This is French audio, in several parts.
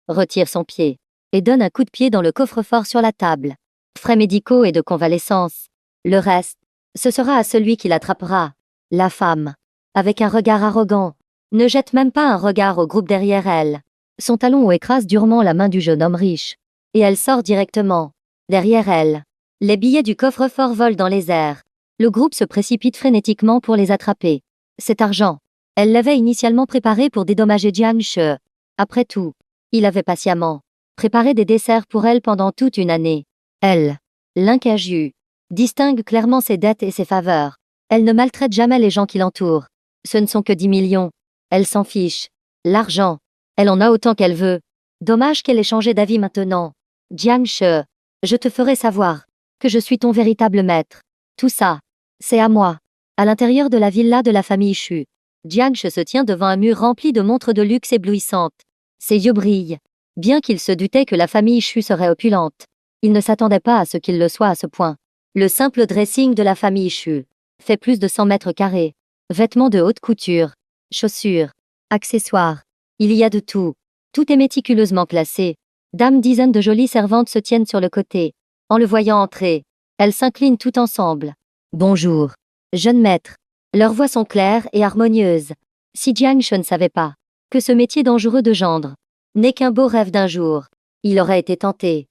retire son pied et donne un coup de pied dans le coffre-fort sur la table. Frais médicaux et de convalescence. Le reste, ce sera à celui qui l'attrapera. La femme, avec un regard arrogant, ne jette même pas un regard au groupe derrière elle. Son talon écrase durement la main du jeune homme riche. Et elle sort directement. Derrière elle, les billets du coffre-fort volent dans les airs. Le groupe se précipite frénétiquement pour les attraper. Cet argent, elle l'avait initialement préparé pour dédommager Jiang She. Après tout, il avait patiemment préparé des desserts pour elle pendant toute une année. Elle, l'incaju, distingue clairement ses dettes et ses faveurs. Elle ne maltraite jamais les gens qui l'entourent. Ce ne sont que 10 millions. Elle s'en fiche. L'argent, elle en a autant qu'elle veut. Dommage qu'elle ait changé d'avis maintenant. Jiang She, je te ferai savoir que je suis ton véritable maître. Tout ça, c'est à moi. À l'intérieur de la villa de la famille Chu, Jiang She se tient devant un mur rempli de montres de luxe éblouissantes. Ses yeux brillent. Bien qu'il se doutait que la famille Chu serait opulente, il ne s'attendait pas à ce qu'il le soit à ce point. Le simple dressing de la famille Chu fait plus de 100 mètres carrés. Vêtements de haute couture, chaussures, accessoires. Il y a de tout. Tout est méticuleusement classé. Dizaines de jolies servantes se tiennent sur le côté. En le voyant entrer, elles s'inclinent toutes ensemble. Bonjour, jeune maître. Leurs voix sont claires et harmonieuses. Si Jiang She ne savait pas que ce métier dangereux de gendre n'est qu'un beau rêve d'un jour, il aurait été tenté.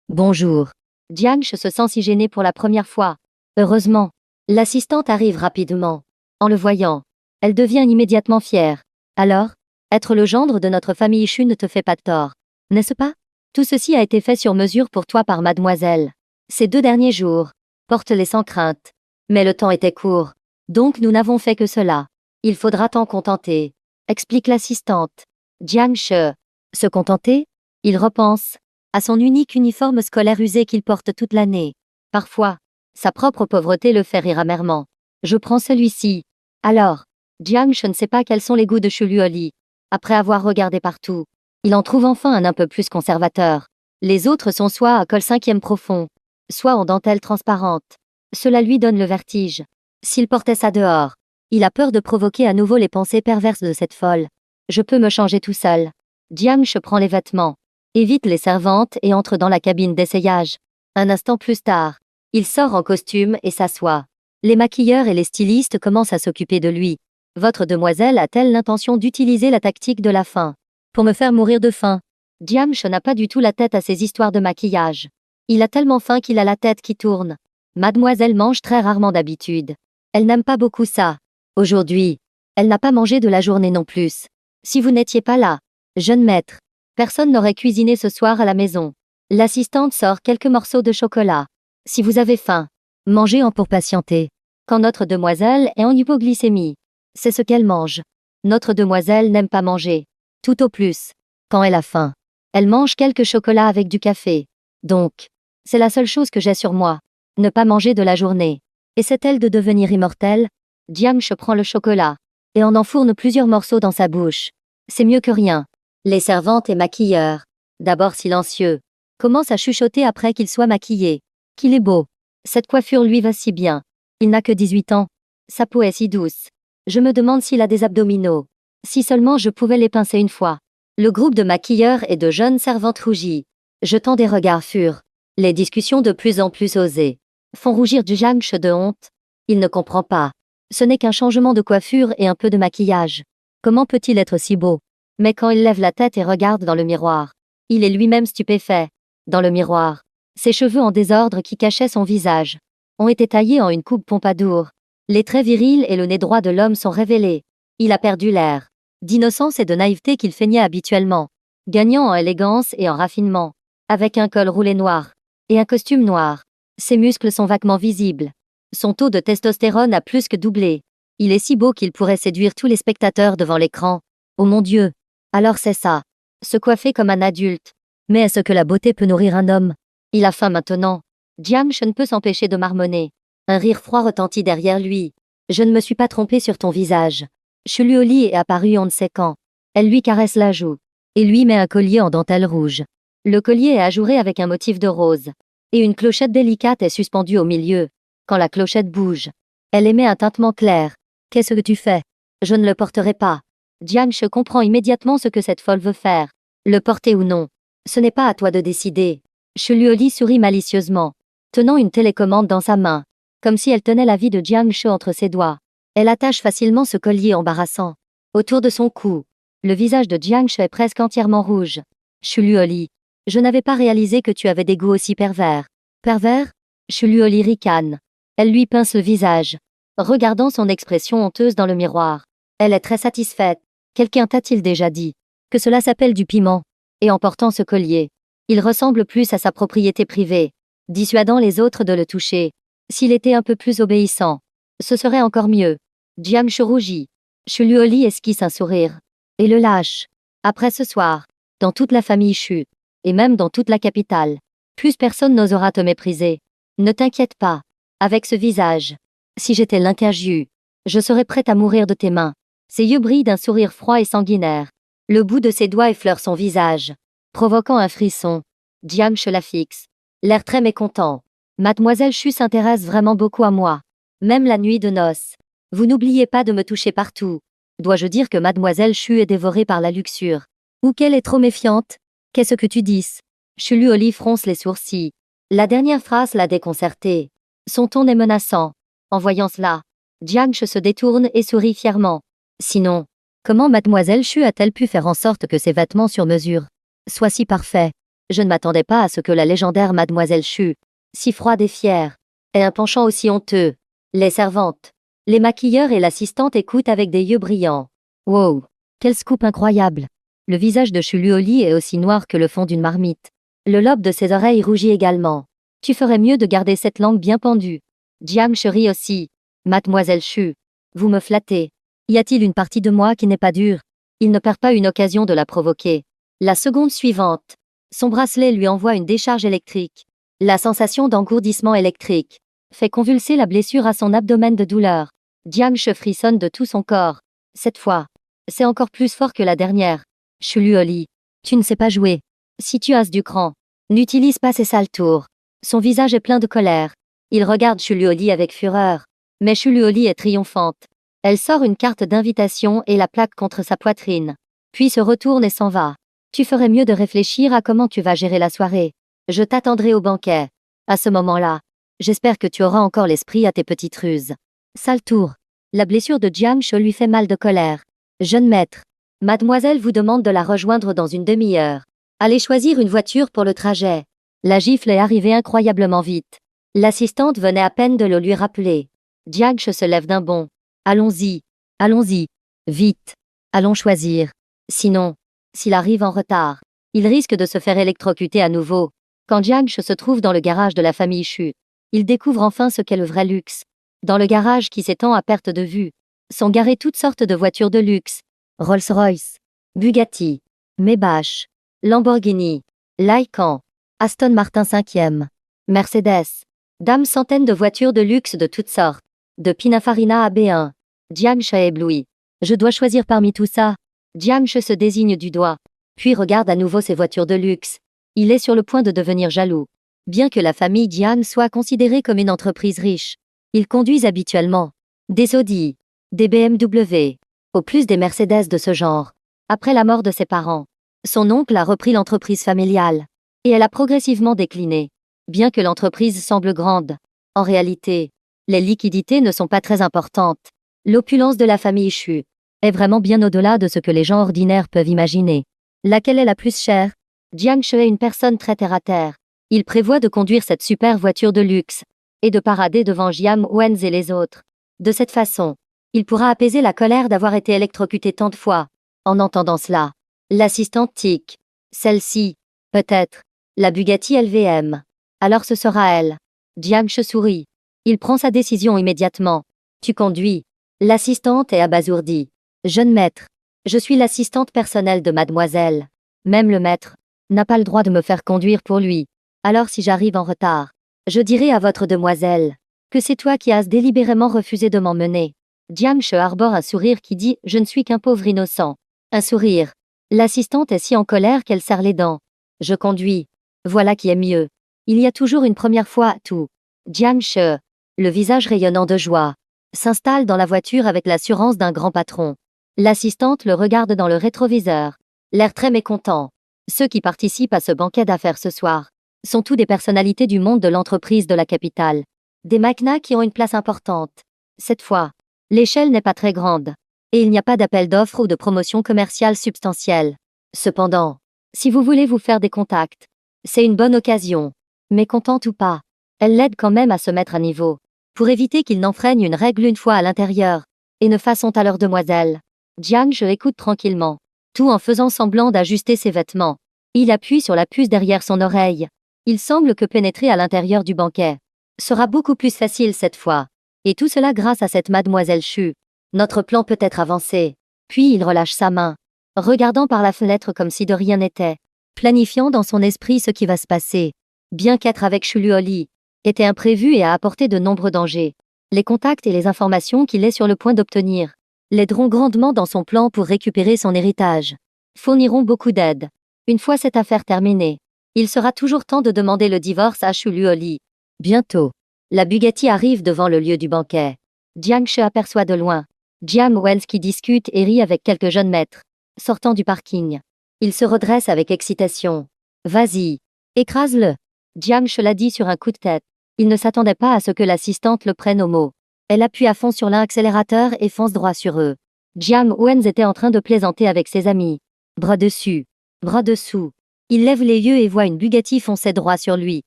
Bonjour. Jiang She se sent si gêné pour la première fois. Heureusement, l'assistante arrive rapidement. En le voyant, elle devient immédiatement fière. Alors, être le gendre de notre famille Chu ne te fait pas de tort, n'est-ce pas? Tout ceci a été fait sur mesure pour toi par mademoiselle. Ces 2 derniers jours, porte-les sans crainte. Mais le temps était court, donc nous n'avons fait que cela. Il faudra t'en contenter, explique l'assistante. Jiang She, se contenter? Il repense à son unique uniforme scolaire usé qu'il porte toute l'année. Parfois, sa propre pauvreté le fait rire amèrement. Je prends celui-ci. Alors, Jiang She ne sait pas quels sont les goûts de Chu Luoli. Après avoir regardé partout, il en trouve enfin un peu plus conservateur. Les autres sont soit à col 5e profond, soit en dentelle transparente. Cela lui donne le vertige. S'il portait ça dehors, il a peur de provoquer à nouveau les pensées perverses de cette folle. Je peux me changer tout seul. Jiang She prend les vêtements, évite les servantes et entre dans la cabine d'essayage. Un instant plus tard, il sort en costume et s'assoit. Les maquilleurs et les stylistes commencent à s'occuper de lui. Votre demoiselle a-t-elle l'intention d'utiliser la tactique de la faim pour me faire mourir de faim? Jiang She n'a pas du tout la tête à ces histoires de maquillage. Il a tellement faim qu'il a la tête qui tourne. Mademoiselle mange très rarement d'habitude. Elle n'aime pas beaucoup ça. Aujourd'hui, elle n'a pas mangé de la journée non plus. Si vous n'étiez pas là, jeune maître, personne n'aurait cuisiné ce soir à la maison. L'assistante sort quelques morceaux de chocolat. Si vous avez faim, mangez-en pour patienter. Quand notre demoiselle est en hypoglycémie, c'est ce qu'elle mange. Notre demoiselle n'aime pas manger. Tout au plus, quand elle a faim, elle mange quelques chocolats avec du café. Donc, c'est la seule chose que j'ai sur moi. Ne pas manger de la journée. Essaie-t-elle de devenir immortelle? Jiang She prend le chocolat et en enfourne plusieurs morceaux dans sa bouche. C'est mieux que rien. Les servantes et maquilleurs, d'abord silencieux, commencent à chuchoter après qu'il soit maquillé. Qu'il est beau. Cette coiffure lui va si bien. Il n'a que 18 ans. Sa peau est si douce. Je me demande s'il a des abdominaux. Si seulement je pouvais les pincer une fois. Le groupe de maquilleurs et de jeunes servantes rougit, jetant des regards furtifs. Les discussions de plus en plus osées font rougir Jiang She de honte. Il ne comprend pas. Ce n'est qu'un changement de coiffure et un peu de maquillage. Comment peut-il être si beau? Mais quand il lève la tête et regarde dans le miroir, il est lui-même stupéfait. Dans le miroir, ses cheveux en désordre qui cachaient son visage ont été taillés en une coupe pompadour. Les traits virils et le nez droit de l'homme sont révélés. Il a perdu l'air d'innocence et de naïveté qu'il feignait habituellement, gagnant en élégance et en raffinement, avec un col roulé noir et un costume noir. Ses muscles sont vaguement visibles. Son taux de testostérone a plus que doublé. Il est si beau qu'il pourrait séduire tous les spectateurs devant l'écran. Oh mon Dieu! Alors c'est ça. Se coiffer comme un adulte. Mais est-ce que la beauté peut nourrir un homme? Il a faim maintenant. Jiang She ne peut s'empêcher de marmonner. Un rire froid retentit derrière lui. Je ne me suis pas trompée sur ton visage. Chu Luoli est apparue on ne sait quand. Elle lui caresse la joue et lui met un collier en dentelle rouge. Le collier est ajouré avec un motif de rose. Et une clochette délicate est suspendue au milieu. Quand la clochette bouge, elle émet un tintement clair. Qu'est-ce que tu fais? Je ne le porterai pas. Jiang She comprend immédiatement ce que cette folle veut faire. Le porter ou non. Ce n'est pas à toi de décider. Shuluoli sourit malicieusement, tenant une télécommande dans sa main, comme si elle tenait la vie de Jiang She entre ses doigts. Elle attache facilement ce collier embarrassant autour de son cou. Le visage de Jiang She est presque entièrement rouge. Shuluoli, je n'avais pas réalisé que tu avais des goûts aussi pervers. Pervers? Shuluoli ricane. Elle lui pince le visage, regardant son expression honteuse dans le miroir. Elle est très satisfaite. Quelqu'un t'a-t-il déjà dit que cela s'appelle du piment? Et en portant ce collier, il ressemble plus à sa propriété privée, dissuadant les autres de le toucher. S'il était un peu plus obéissant, ce serait encore mieux. Jiang She rougit. Shuluoli esquisse un sourire et le lâche. Après ce soir, dans toute la famille Shu, et même dans toute la capitale, plus personne n'osera te mépriser. Ne t'inquiète pas. Avec ce visage, si j'étais l'incaju, je serais prête à mourir de tes mains. Ses yeux brillent d'un sourire froid et sanguinaire. Le bout de ses doigts effleure son visage, provoquant un frisson. Jiang She la fixe, l'air très mécontent. Mademoiselle Shu s'intéresse vraiment beaucoup à moi. Même la nuit de noces. Vous n'oubliez pas de me toucher partout. Dois-je dire que Mademoiselle Shu est dévorée par la luxure? Ou qu'elle est trop méfiante? Qu'est-ce que tu dis? Shuluoli fronce les sourcils. La dernière phrase l'a déconcertée. Son ton est menaçant. En voyant cela, Jiang She se détourne et sourit fièrement. Sinon, comment Mademoiselle Shu a-t-elle pu faire en sorte que ses vêtements sur mesure soient si parfaits? Je ne m'attendais pas à ce que la légendaire Mademoiselle Shu, si froide et fière, ait un penchant aussi honteux. Les servantes, les maquilleurs et l'assistante écoutent avec des yeux brillants. Wow, quel scoop incroyable! Le visage de Shuluoli est aussi noir que le fond d'une marmite. Le lobe de ses oreilles rougit également. Tu ferais mieux de garder cette langue bien pendue. Jiang She rit aussi. Mademoiselle Shu, vous me flattez. Y a-t-il une partie de moi qui n'est pas dure? Il ne perd pas une occasion de la provoquer. La seconde suivante, son bracelet lui envoie une décharge électrique. La sensation d'engourdissement électrique fait convulser la blessure à son abdomen de douleur. Jiang She frissonne de tout son corps. Cette fois, c'est encore plus fort que la dernière. Shuluoli, tu ne sais pas jouer. Si tu as du cran, n'utilise pas ces sales tours. Son visage est plein de colère. Il regarde Shuluoli avec fureur. Mais Shuluoli est triomphante. Elle sort une carte d'invitation et la plaque contre sa poitrine. Puis se retourne et s'en va. Tu ferais mieux de réfléchir à comment tu vas gérer la soirée. Je t'attendrai au banquet. À ce moment-là, j'espère que tu auras encore l'esprit à tes petites ruses. Sale tour. La blessure de Jiang She lui fait mal de colère. Jeune maître, mademoiselle vous demande de la rejoindre dans une demi-heure. Allez choisir une voiture pour le trajet. La gifle est arrivée incroyablement vite. L'assistante venait à peine de le lui rappeler. Jiang She se lève d'un bond. Allons-y, allons-y, vite, allons choisir. Sinon, s'il arrive en retard, il risque de se faire électrocuter à nouveau. Quand Jiang She se trouve dans le garage de la famille Shu, il découvre enfin ce qu'est le vrai luxe. Dans le garage qui s'étend à perte de vue, sont garées toutes sortes de voitures de luxe. Rolls-Royce, Bugatti, Maybach, Lamborghini, Lycan, Aston Martin 5e, Mercedes. Dame centaines de voitures de luxe de toutes sortes. De Pininfarina à B1. Jiang She est ébloui. Je dois choisir parmi tout ça. Jiang She se désigne du doigt, puis regarde à nouveau ses voitures de luxe. Il est sur le point de devenir jaloux. Bien que la famille Jiang soit considérée comme une entreprise riche, ils conduisent habituellement des Audi, des BMW, au plus des Mercedes de ce genre. Après la mort de ses parents, son oncle a repris l'entreprise familiale, et elle a progressivement décliné. Bien que l'entreprise semble grande, en réalité, les liquidités ne sont pas très importantes. L'opulence de la famille Shu est vraiment bien au-delà de ce que les gens ordinaires peuvent imaginer. Laquelle est la plus chère? Jiang She est une personne très terre-à-terre. Il prévoit de conduire cette super voiture de luxe et de parader devant Jiang Wenz et les autres. De cette façon, il pourra apaiser la colère d'avoir été électrocuté tant de fois. En entendant cela, l'assistante tic. Celle-ci, peut-être, la Bugatti LVM. Alors ce sera elle. Jiang She sourit. Il prend sa décision immédiatement. Tu conduis. L'assistante est abasourdie. Jeune maître, je suis l'assistante personnelle de mademoiselle. Même le maître n'a pas le droit de me faire conduire pour lui. Alors si j'arrive en retard, je dirai à votre demoiselle que c'est toi qui as délibérément refusé de m'emmener. Jiang She arbore un sourire qui dit « Je ne suis qu'un pauvre innocent ». Un sourire. L'assistante est si en colère qu'elle serre les dents. Je conduis. Voilà qui est mieux. Il y a toujours une première fois à tout. Jiang She, le visage rayonnant de joie, s'installe dans la voiture avec l'assurance d'un grand patron. L'assistante le regarde dans le rétroviseur, l'air très mécontent. Ceux qui participent à ce banquet d'affaires ce soir sont tous des personnalités du monde de l'entreprise de la capitale. Des magnats qui ont une place importante. Cette fois, l'échelle n'est pas très grande. Et il n'y a pas d'appel d'offres ou de promotion commerciale substantielle. Cependant, si vous voulez vous faire des contacts, c'est une bonne occasion. Mécontente ou pas, elle l'aide quand même à se mettre à niveau, pour éviter qu'ils n'enfreignent une règle une fois à l'intérieur, et ne fassent honte à leur demoiselle. Jiang She écoute tranquillement, tout en faisant semblant d'ajuster ses vêtements. Il appuie sur la puce derrière son oreille. Il semble que pénétrer à l'intérieur du banquet sera beaucoup plus facile cette fois. Et tout cela grâce à cette mademoiselle Chu. Notre plan peut être avancé. Puis il relâche sa main, regardant par la fenêtre comme si de rien n'était, planifiant dans son esprit ce qui va se passer. Bien qu'être avec Chu Luoli était imprévu et a apporté de nombreux dangers, les contacts et les informations qu'il est sur le point d'obtenir l'aideront grandement dans son plan pour récupérer son héritage. Fourniront beaucoup d'aide. Une fois cette affaire terminée, il sera toujours temps de demander le divorce à Chu Luoli. Bientôt, la Bugatti arrive devant le lieu du banquet. Jiang She aperçoit de loin Jiang Wen qui discute et rit avec quelques jeunes maîtres, sortant du parking. Il se redresse avec excitation. Vas-y, écrase-le. Jiang She l'a dit sur un coup de tête. Il ne s'attendait pas à ce que l'assistante le prenne au mot. Elle appuie à fond sur l'accélérateur et fonce droit sur eux. Jiang Wen était en train de plaisanter avec ses amis. Bras dessus, bras dessous. Il lève les yeux et voit une Bugatti foncer droit sur lui,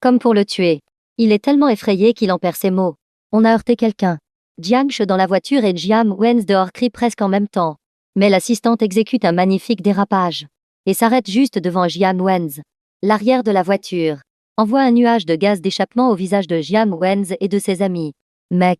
comme pour le tuer. Il est tellement effrayé qu'il en perd ses mots. On a heurté quelqu'un. Jiang She dans la voiture et Jiang Wen dehors crient presque en même temps. Mais l'assistante exécute un magnifique dérapage et s'arrête juste devant Jiang Wen. L'arrière de la voiture envoie un nuage de gaz d'échappement au visage de Jiang Wen et de ses amis. Mec,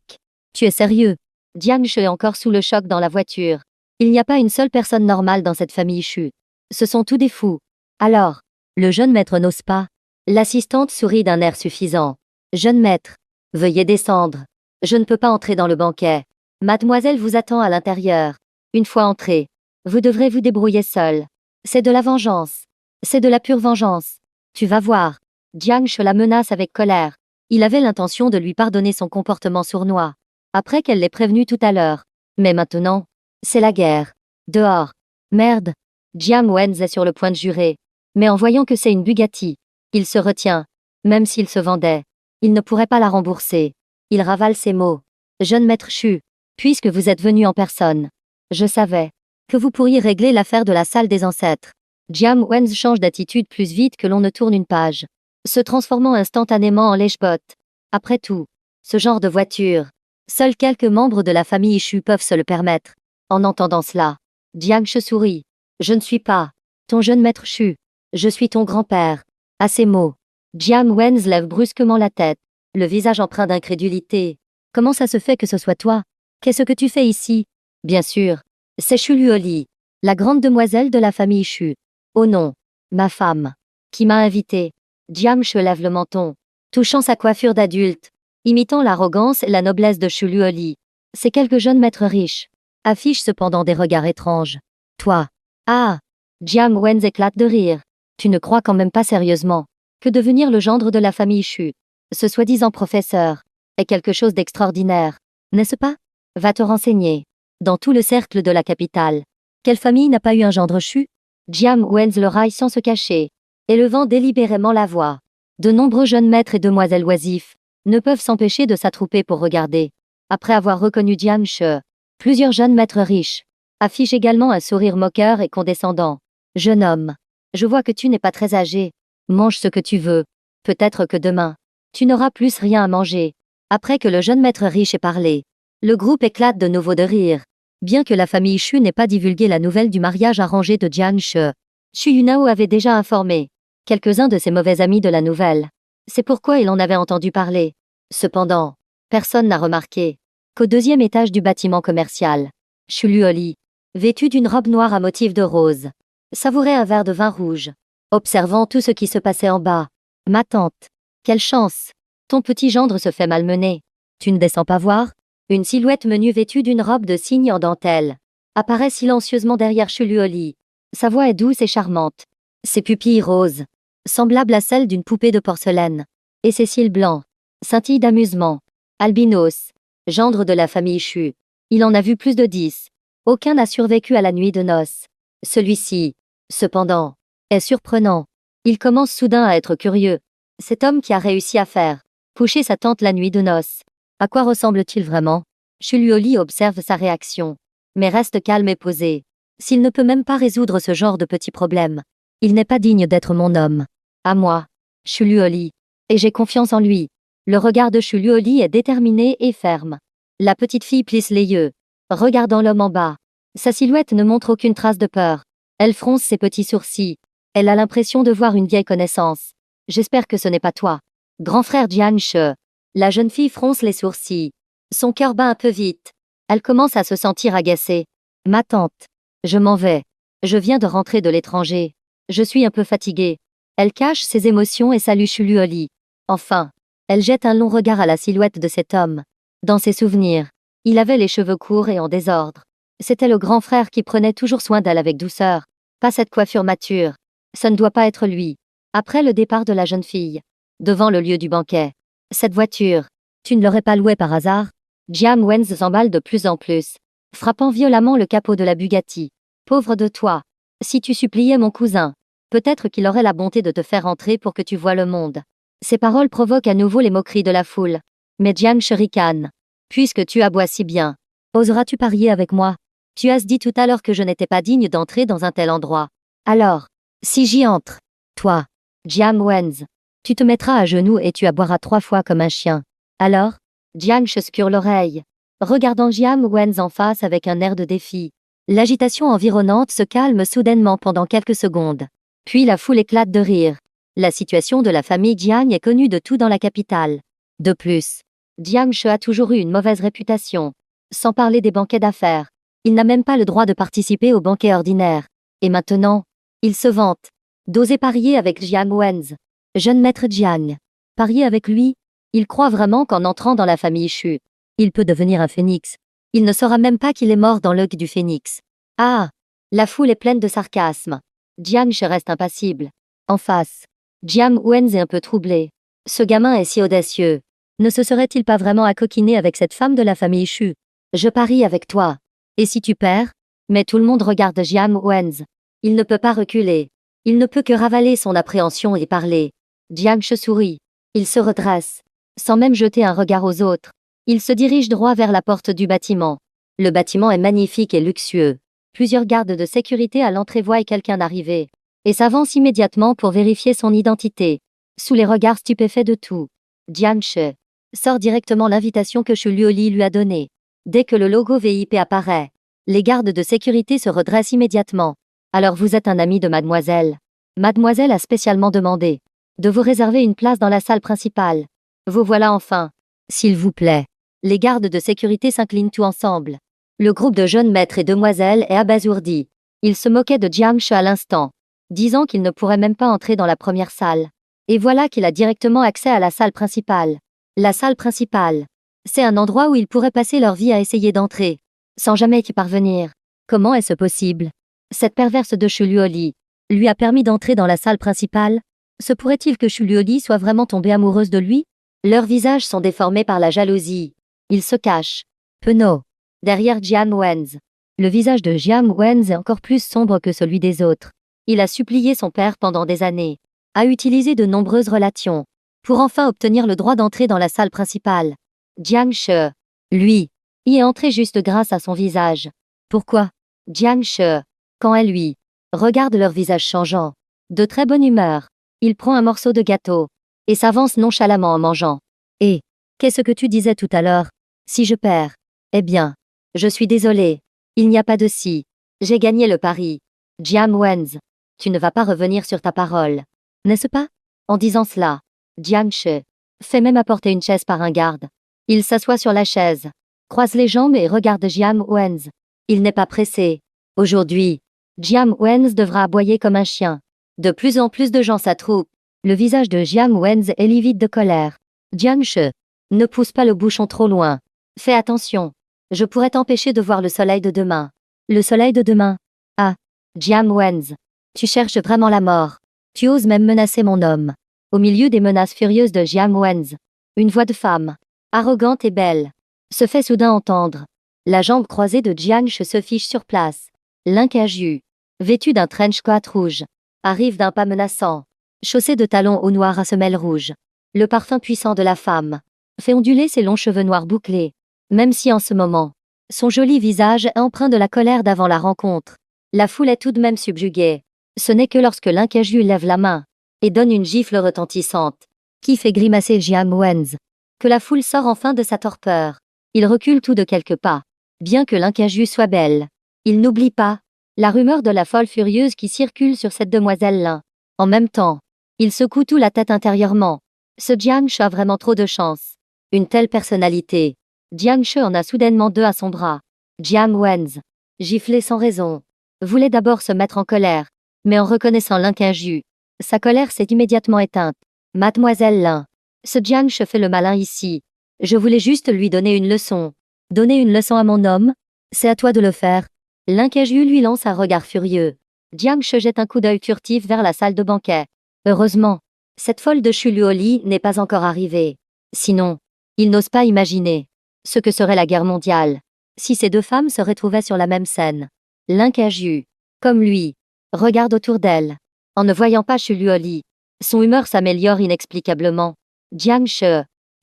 tu es sérieux? Jiang She est encore sous le choc dans la voiture. Il n'y a pas une seule personne normale dans cette famille Chu. Ce sont tous des fous. Alors, le jeune maître n'ose pas. L'assistante sourit d'un air suffisant. Jeune maître, veuillez descendre. Je ne peux pas entrer dans le banquet. Mademoiselle vous attend à l'intérieur. Une fois entré, vous devrez vous débrouiller seul. C'est de la vengeance. C'est de la pure vengeance. Tu vas voir. Jiang She la menace avec colère. Il avait l'intention de lui pardonner son comportement sournois, après qu'elle l'ait prévenu tout à l'heure. Mais maintenant, c'est la guerre. Dehors. Merde. Jiang Wen est sur le point de jurer. Mais en voyant que c'est une Bugatti, il se retient. Même s'il se vendait, il ne pourrait pas la rembourser. Il ravale ses mots. Jeune maître Chu, puisque vous êtes venu en personne, je savais que vous pourriez régler l'affaire de la salle des ancêtres. Jiang Wen change d'attitude plus vite que l'on ne tourne une page, se transformant instantanément en lèche-botte. Après tout, ce genre de voiture, seuls quelques membres de la famille Chu peuvent se le permettre. En entendant cela, Jiang She sourit. Je ne suis pas ton jeune maître Chu. Je suis ton grand-père. À ces mots, Jiang Wen lève brusquement la tête, le visage empreint d'incrédulité. Comment ça se fait que ce soit toi? Qu'est-ce que tu fais ici? Bien sûr, c'est Chu Luoli, la grande demoiselle de la famille Chu. Oh non, ma femme, qui m'a invité. Jiang She lève le menton, touchant sa coiffure d'adulte, imitant l'arrogance et la noblesse de Chu Luoli. Ces quelques jeunes maîtres riches affichent cependant des regards étranges. Toi. Ah! Jiang Wen éclate de rire. Tu ne crois quand même pas sérieusement que devenir le gendre de la famille Chu, ce soi-disant professeur, est quelque chose d'extraordinaire, n'est-ce pas? Va te renseigner. Dans tout le cercle de la capitale, quelle famille n'a pas eu un gendre Chu? Jiang Wen le raille sans se cacher, élevant délibérément la voix. De nombreux jeunes maîtres et demoiselles oisifs ne peuvent s'empêcher de s'attrouper pour regarder. Après avoir reconnu Jiang She, plusieurs jeunes maîtres riches affichent également un sourire moqueur et condescendant. Jeune homme, je vois que tu n'es pas très âgé. Mange ce que tu veux. Peut-être que demain, tu n'auras plus rien à manger. Après que le jeune maître riche ait parlé, le groupe éclate de nouveau de rire. Bien que la famille Chu n'ait pas divulgué la nouvelle du mariage arrangé de Jiang She, Chu Yunao avait déjà informé quelques-uns de ses mauvais amis de la nouvelle. C'est pourquoi il en avait entendu parler. Cependant, personne n'a remarqué qu'au deuxième étage du bâtiment commercial, Chu Luoli, vêtu d'une robe noire à motif de rose, savourait un verre de vin rouge, observant tout ce qui se passait en bas. Ma tante, quelle chance! Ton petit gendre se fait malmener. Tu ne descends pas voir? Une silhouette menue vêtue d'une robe de cygne en dentelle apparaît silencieusement derrière Chu Luoli. Sa voix est douce et charmante. Ses pupilles roses, semblables à celles d'une poupée de porcelaine, et ses cils blancs scintillent d'amusement. Albinos, gendre de la famille Chu. Il en a vu plus de 10. Aucun n'a survécu à la nuit de noces. Celui-ci, cependant, est surprenant. Il commence soudain à être curieux. Cet homme qui a réussi à faire coucher sa tante la nuit de noces. À quoi ressemble-t-il vraiment? Shuluoli observe sa réaction, mais reste calme et posé. S'il ne peut même pas résoudre ce genre de petits problèmes, il n'est pas digne d'être mon homme. À moi, Shuluoli. Et j'ai confiance en lui. Le regard de Shuluoli est déterminé et ferme. La petite fille plisse les yeux, regardant l'homme en bas. Sa silhouette ne montre aucune trace de peur. Elle fronce ses petits sourcils. Elle a l'impression de voir une vieille connaissance. J'espère que ce n'est pas toi. Grand frère Jiang She. La jeune fille fronce les sourcils. Son cœur bat un peu vite. Elle commence à se sentir agacée. Ma tante. Je m'en vais. Je viens de rentrer de l'étranger. Je suis un peu fatiguée. Elle cache ses émotions et salue Shuluoli. Enfin, elle jette un long regard à la silhouette de cet homme. Dans ses souvenirs, il avait les cheveux courts et en désordre. C'était le grand frère qui prenait toujours soin d'elle avec douceur. Pas cette coiffure mature. Ça ne doit pas être lui. Après le départ de la jeune fille, devant le lieu du banquet. Cette voiture, tu ne l'aurais pas louée par hasard? Jiang Wenz s'emballe de plus en plus, frappant violemment le capot de la Bugatti. Pauvre de toi. Si tu suppliais mon cousin, peut-être qu'il aurait la bonté de te faire entrer pour que tu voies le monde. Ces paroles provoquent à nouveau les moqueries de la foule. Mais Jiang ricane. Puisque tu aboies si bien, oseras-tu parier avec moi? Tu as dit tout à l'heure que je n'étais pas digne d'entrer dans un tel endroit. Alors, si j'y entre, toi, Jiang Wenz, tu te mettras à genoux et tu aboieras 3 fois comme un chien. Alors, Jiang scure l'oreille, regardant Jiang Wenz en face avec un air de défi. L'agitation environnante se calme soudainement pendant quelques secondes. Puis la foule éclate de rire. La situation de la famille Jiang est connue de tout dans la capitale. De plus, Jiang She a toujours eu une mauvaise réputation. Sans parler des banquets d'affaires. Il n'a même pas le droit de participer aux banquets ordinaires. Et maintenant, il se vante d'oser parier avec Jiang Wenz. Jeune maître Jiang. Parier avec lui? Il croit vraiment qu'en entrant dans la famille Shu, il peut devenir un phénix. Il ne saura même pas qu'il est mort dans l'œil du phénix. Ah! La foule est pleine de sarcasme. Jiang She reste impassible. En face, Jiang Wenz est un peu troublé. Ce gamin est si audacieux. Ne se serait-il pas vraiment accoquiné avec cette femme de la famille Shu? Je parie avec toi. Et si tu perds? Mais tout le monde regarde Jiang Wenz. Il ne peut pas reculer. Il ne peut que ravaler son appréhension et parler. Jiang She sourit. Il se redresse. Sans même jeter un regard aux autres. Il se dirige droit vers la porte du bâtiment. Le bâtiment est magnifique et luxueux. Plusieurs gardes de sécurité à l'entrée voient quelqu'un arriver. Et s'avancent immédiatement pour vérifier son identité. Sous les regards stupéfaits de tout, Jiang She sort directement l'invitation que Shuluoli lui a donnée. Dès que le logo VIP apparaît, les gardes de sécurité se redressent immédiatement. Alors vous êtes un ami de mademoiselle. Mademoiselle a spécialement demandé de vous réserver une place dans la salle principale. Vous voilà enfin. S'il vous plaît. Les gardes de sécurité s'inclinent tout ensemble. Le groupe de jeunes maîtres et demoiselles est abasourdi. Ils se moquaient de Jiang She à l'instant, disant qu'il ne pourrait même pas entrer dans la première salle. Et voilà qu'il a directement accès à la salle principale. La salle principale. C'est un endroit où ils pourraient passer leur vie à essayer d'entrer, sans jamais y parvenir. Comment est-ce possible? Cette perverse de Shuluoli lui a permis d'entrer dans la salle principale? Se pourrait-il que Shuluoli soit vraiment tombée amoureuse de lui? Leurs visages sont déformés par la jalousie. Ils se cachent. Penaud. Derrière Jiang Wenz. Le visage de Jiang Wenz est encore plus sombre que celui des autres. Il a supplié son père pendant des années, a utilisé de nombreuses relations, pour enfin obtenir le droit d'entrer dans la salle principale. Jiang She, lui, y est entré juste grâce à son visage. Pourquoi? Jiang She, quand elle lui regarde leur visage changeant, de très bonne humeur, il prend un morceau de gâteau et s'avance nonchalamment en mangeant. Et qu'est-ce que tu disais tout à l'heure? Si je perds, eh bien, je suis désolé. Il n'y a pas de si. J'ai gagné le pari. Jiang Wenz, tu ne vas pas revenir sur ta parole, n'est-ce pas? En disant cela, Jiang She fait même apporter une chaise par un garde. Il s'assoit sur la chaise, croise les jambes et regarde Jiang Wenz. Il n'est pas pressé. Aujourd'hui, Jiang Wenz devra aboyer comme un chien. De plus en plus de gens s'attroupent. Le visage de Jiang Wenz est livide de colère. Jiang She, ne pousse pas le bouchon trop loin. Fais attention. Je pourrais t'empêcher de voir le soleil de demain. Le soleil de demain? Ah, Jiang Wenz, tu cherches vraiment la mort. Tu oses même menacer mon homme. Au milieu des menaces furieuses de Jiang Wenz, une voix de femme, arrogante et belle, se fait soudain entendre. La jambe croisée de Jiang She se fiche sur place. L'incaju, vêtu d'un trench coat rouge, arrive d'un pas menaçant, chaussé de talons au noir à semelles rouges. Le parfum puissant de la femme fait onduler ses longs cheveux noirs bouclés, même si en ce moment, son joli visage est empreint de la colère d'avant la rencontre. La foule est tout de même subjuguée. Ce n'est que lorsque l'incaju lève la main et donne une gifle retentissante, qui fait grimacer Jiang Wenz, que la foule sort enfin de sa torpeur. Il recule tout de quelques pas. Bien que l'incaju soit belle, il n'oublie pas la rumeur de la folle furieuse qui circule sur cette demoiselle-là. En même temps, il secoue tout la tête intérieurement. Ce Jiang Shi a vraiment trop de chance. Une telle personnalité. Jiang Shi en a soudainement deux à son bras. Jiang Wenz, giflé sans raison, voulait d'abord se mettre en colère, mais en reconnaissant l'incaju, sa colère s'est immédiatement éteinte. Mademoiselle Lin, ce Jiang Shi fait le malin ici. Je voulais juste lui donner une leçon. Donner une leçon à mon homme? C'est à toi de le faire. L'incaju lui lance un regard furieux. Jiang Shi jette un coup d'œil furtif vers la salle de banquet. Heureusement, cette folle de Shuluoli n'est pas encore arrivée. Sinon, il n'ose pas imaginer ce que serait la guerre mondiale si ces deux femmes se retrouvaient sur la même scène. L'incaju, comme lui, regarde autour d'elle. En ne voyant pas Shuluoli, son humeur s'améliore inexplicablement. Jiang Shi,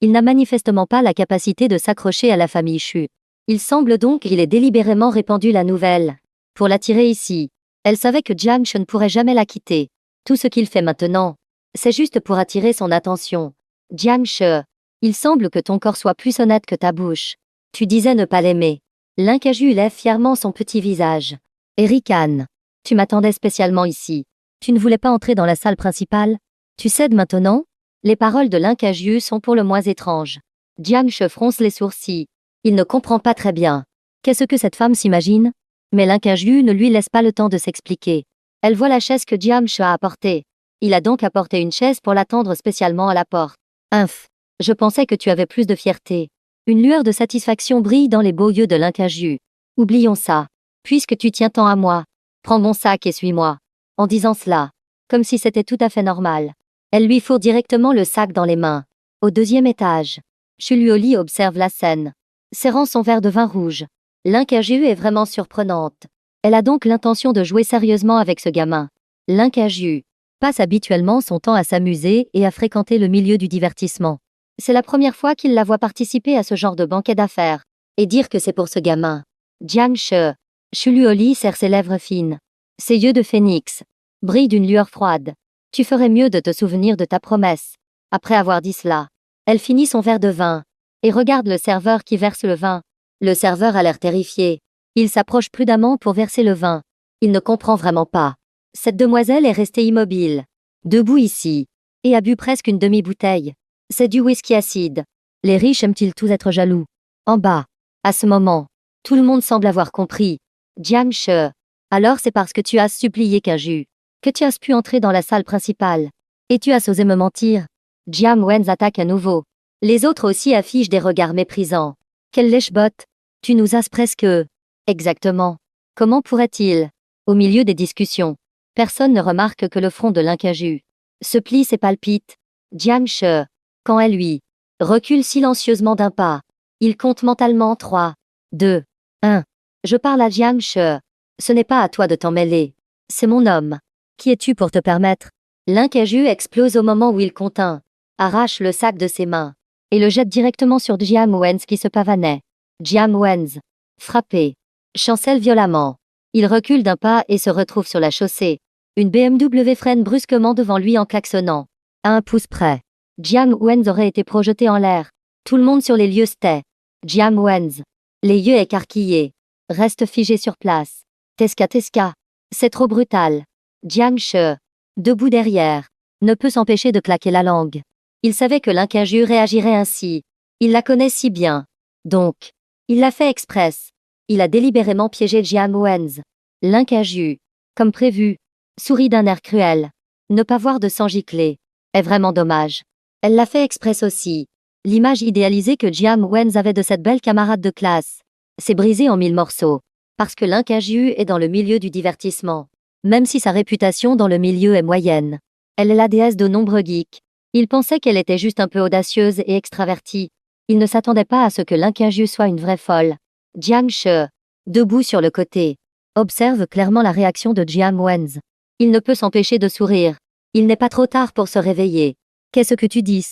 il n'a manifestement pas la capacité de s'accrocher à la famille Shu. Il semble donc qu'il ait délibérément répandu la nouvelle pour l'attirer ici. Elle savait que Jiang Shi ne pourrait jamais la quitter. Tout ce qu'il fait maintenant, c'est juste pour attirer son attention. Jiang Shi, il semble que ton corps soit plus honnête que ta bouche. Tu disais ne pas l'aimer. L'incaju lève fièrement son petit visage. Et ricane. Tu m'attendais spécialement ici. Tu ne voulais pas entrer dans la salle principale? Tu cèdes maintenant? Les paroles de l'incaju sont pour le moins étranges. Jiang Shi fronce les sourcils. Il ne comprend pas très bien. Qu'est-ce que cette femme s'imagine? Mais l'incaju ne lui laisse pas le temps de s'expliquer. Elle voit la chaise que Jiang Shi a apportée. Il a donc apporté une chaise pour l'attendre spécialement à la porte. Je pensais que tu avais plus de fierté. Une lueur de satisfaction brille dans les beaux yeux de l'incaju. Oublions ça. Puisque tu tiens tant à moi, prends mon sac et suis-moi. En disant cela, comme si c'était tout à fait normal, elle lui fourre directement le sac dans les mains. Au deuxième étage, Shuluoli observe la scène, serrant son verre de vin rouge. L'incaju est vraiment surprenante. Elle a donc l'intention de jouer sérieusement avec ce gamin. L'incaju passe habituellement son temps à s'amuser et à fréquenter le milieu du divertissement. C'est la première fois qu'il la voit participer à ce genre de banquet d'affaires. Et dire que c'est pour ce gamin. Jiang Shi, Shuluoli serre ses lèvres fines. Ses yeux de phénix brillent d'une lueur froide. Tu ferais mieux de te souvenir de ta promesse. Après avoir dit cela, elle finit son verre de vin et regarde le serveur qui verse le vin. Le serveur a l'air terrifié. Il s'approche prudemment pour verser le vin. Il ne comprend vraiment pas. Cette demoiselle est restée immobile, debout ici, et a bu presque une demi-bouteille. C'est du whisky acide. Les riches aiment-ils tous être jaloux? En bas, à ce moment, tout le monde semble avoir compris. Jiang Shi, alors c'est parce que tu as supplié Kaju que tu as pu entrer dans la salle principale. Et tu as osé me mentir. Jiang Wenz attaque à nouveau. Les autres aussi affichent des regards méprisants. Quelle lèche-botte. Tu nous as presque... Exactement. Comment pourrait-il? Au milieu des discussions, personne ne remarque que le front de l'incaju se plisse et palpite. Jiang Shi, quand elle lui recule silencieusement d'un pas, il compte mentalement 3, 2, 1. Je parle à Jiang Shi. Ce n'est pas à toi de t'en mêler. C'est mon homme. Qui es-tu pour te permettre? L'incaju explose au moment où il compte 1, arrache le sac de ses mains et le jette directement sur Jiang Wenz qui se pavanait. Jiang Wenz, frappé, chancelle violemment. Il recule d'un pas et se retrouve sur la chaussée. Une BMW freine brusquement devant lui en klaxonnant. À un pouce près, Jiang Wenz aurait été projeté en l'air. Tout le monde sur les lieux se tait. Jiang Wenz, les yeux écarquillés, reste figé sur place. Tesca, c'est trop brutal. Jiang Shi, debout derrière, ne peut s'empêcher de claquer la langue. Il savait que l'incaju réagirait ainsi. Il la connaît si bien. Donc, il l'a fait express. Il a délibérément piégé Jiang Wenz. L'incaju, comme prévu, sourit d'un air cruel. Ne pas voir de sang gicler est vraiment dommage. Elle l'a fait express aussi. L'image idéalisée que Jiang Wenz avait de cette belle camarade de classe s'est brisée en 1000 morceaux. Parce que l'incaju est dans le milieu du divertissement. Même si sa réputation dans le milieu est moyenne. Elle est la déesse de nombreux geeks. Il pensait qu'elle était juste un peu audacieuse et extravertie. Il ne s'attendait pas à ce que l'incaju soit une vraie folle. Jiang Shi, debout sur le côté, observe clairement la réaction de Jiang Wenz. Il ne peut s'empêcher de sourire. Il n'est pas trop tard pour se réveiller. Qu'est-ce que tu dis?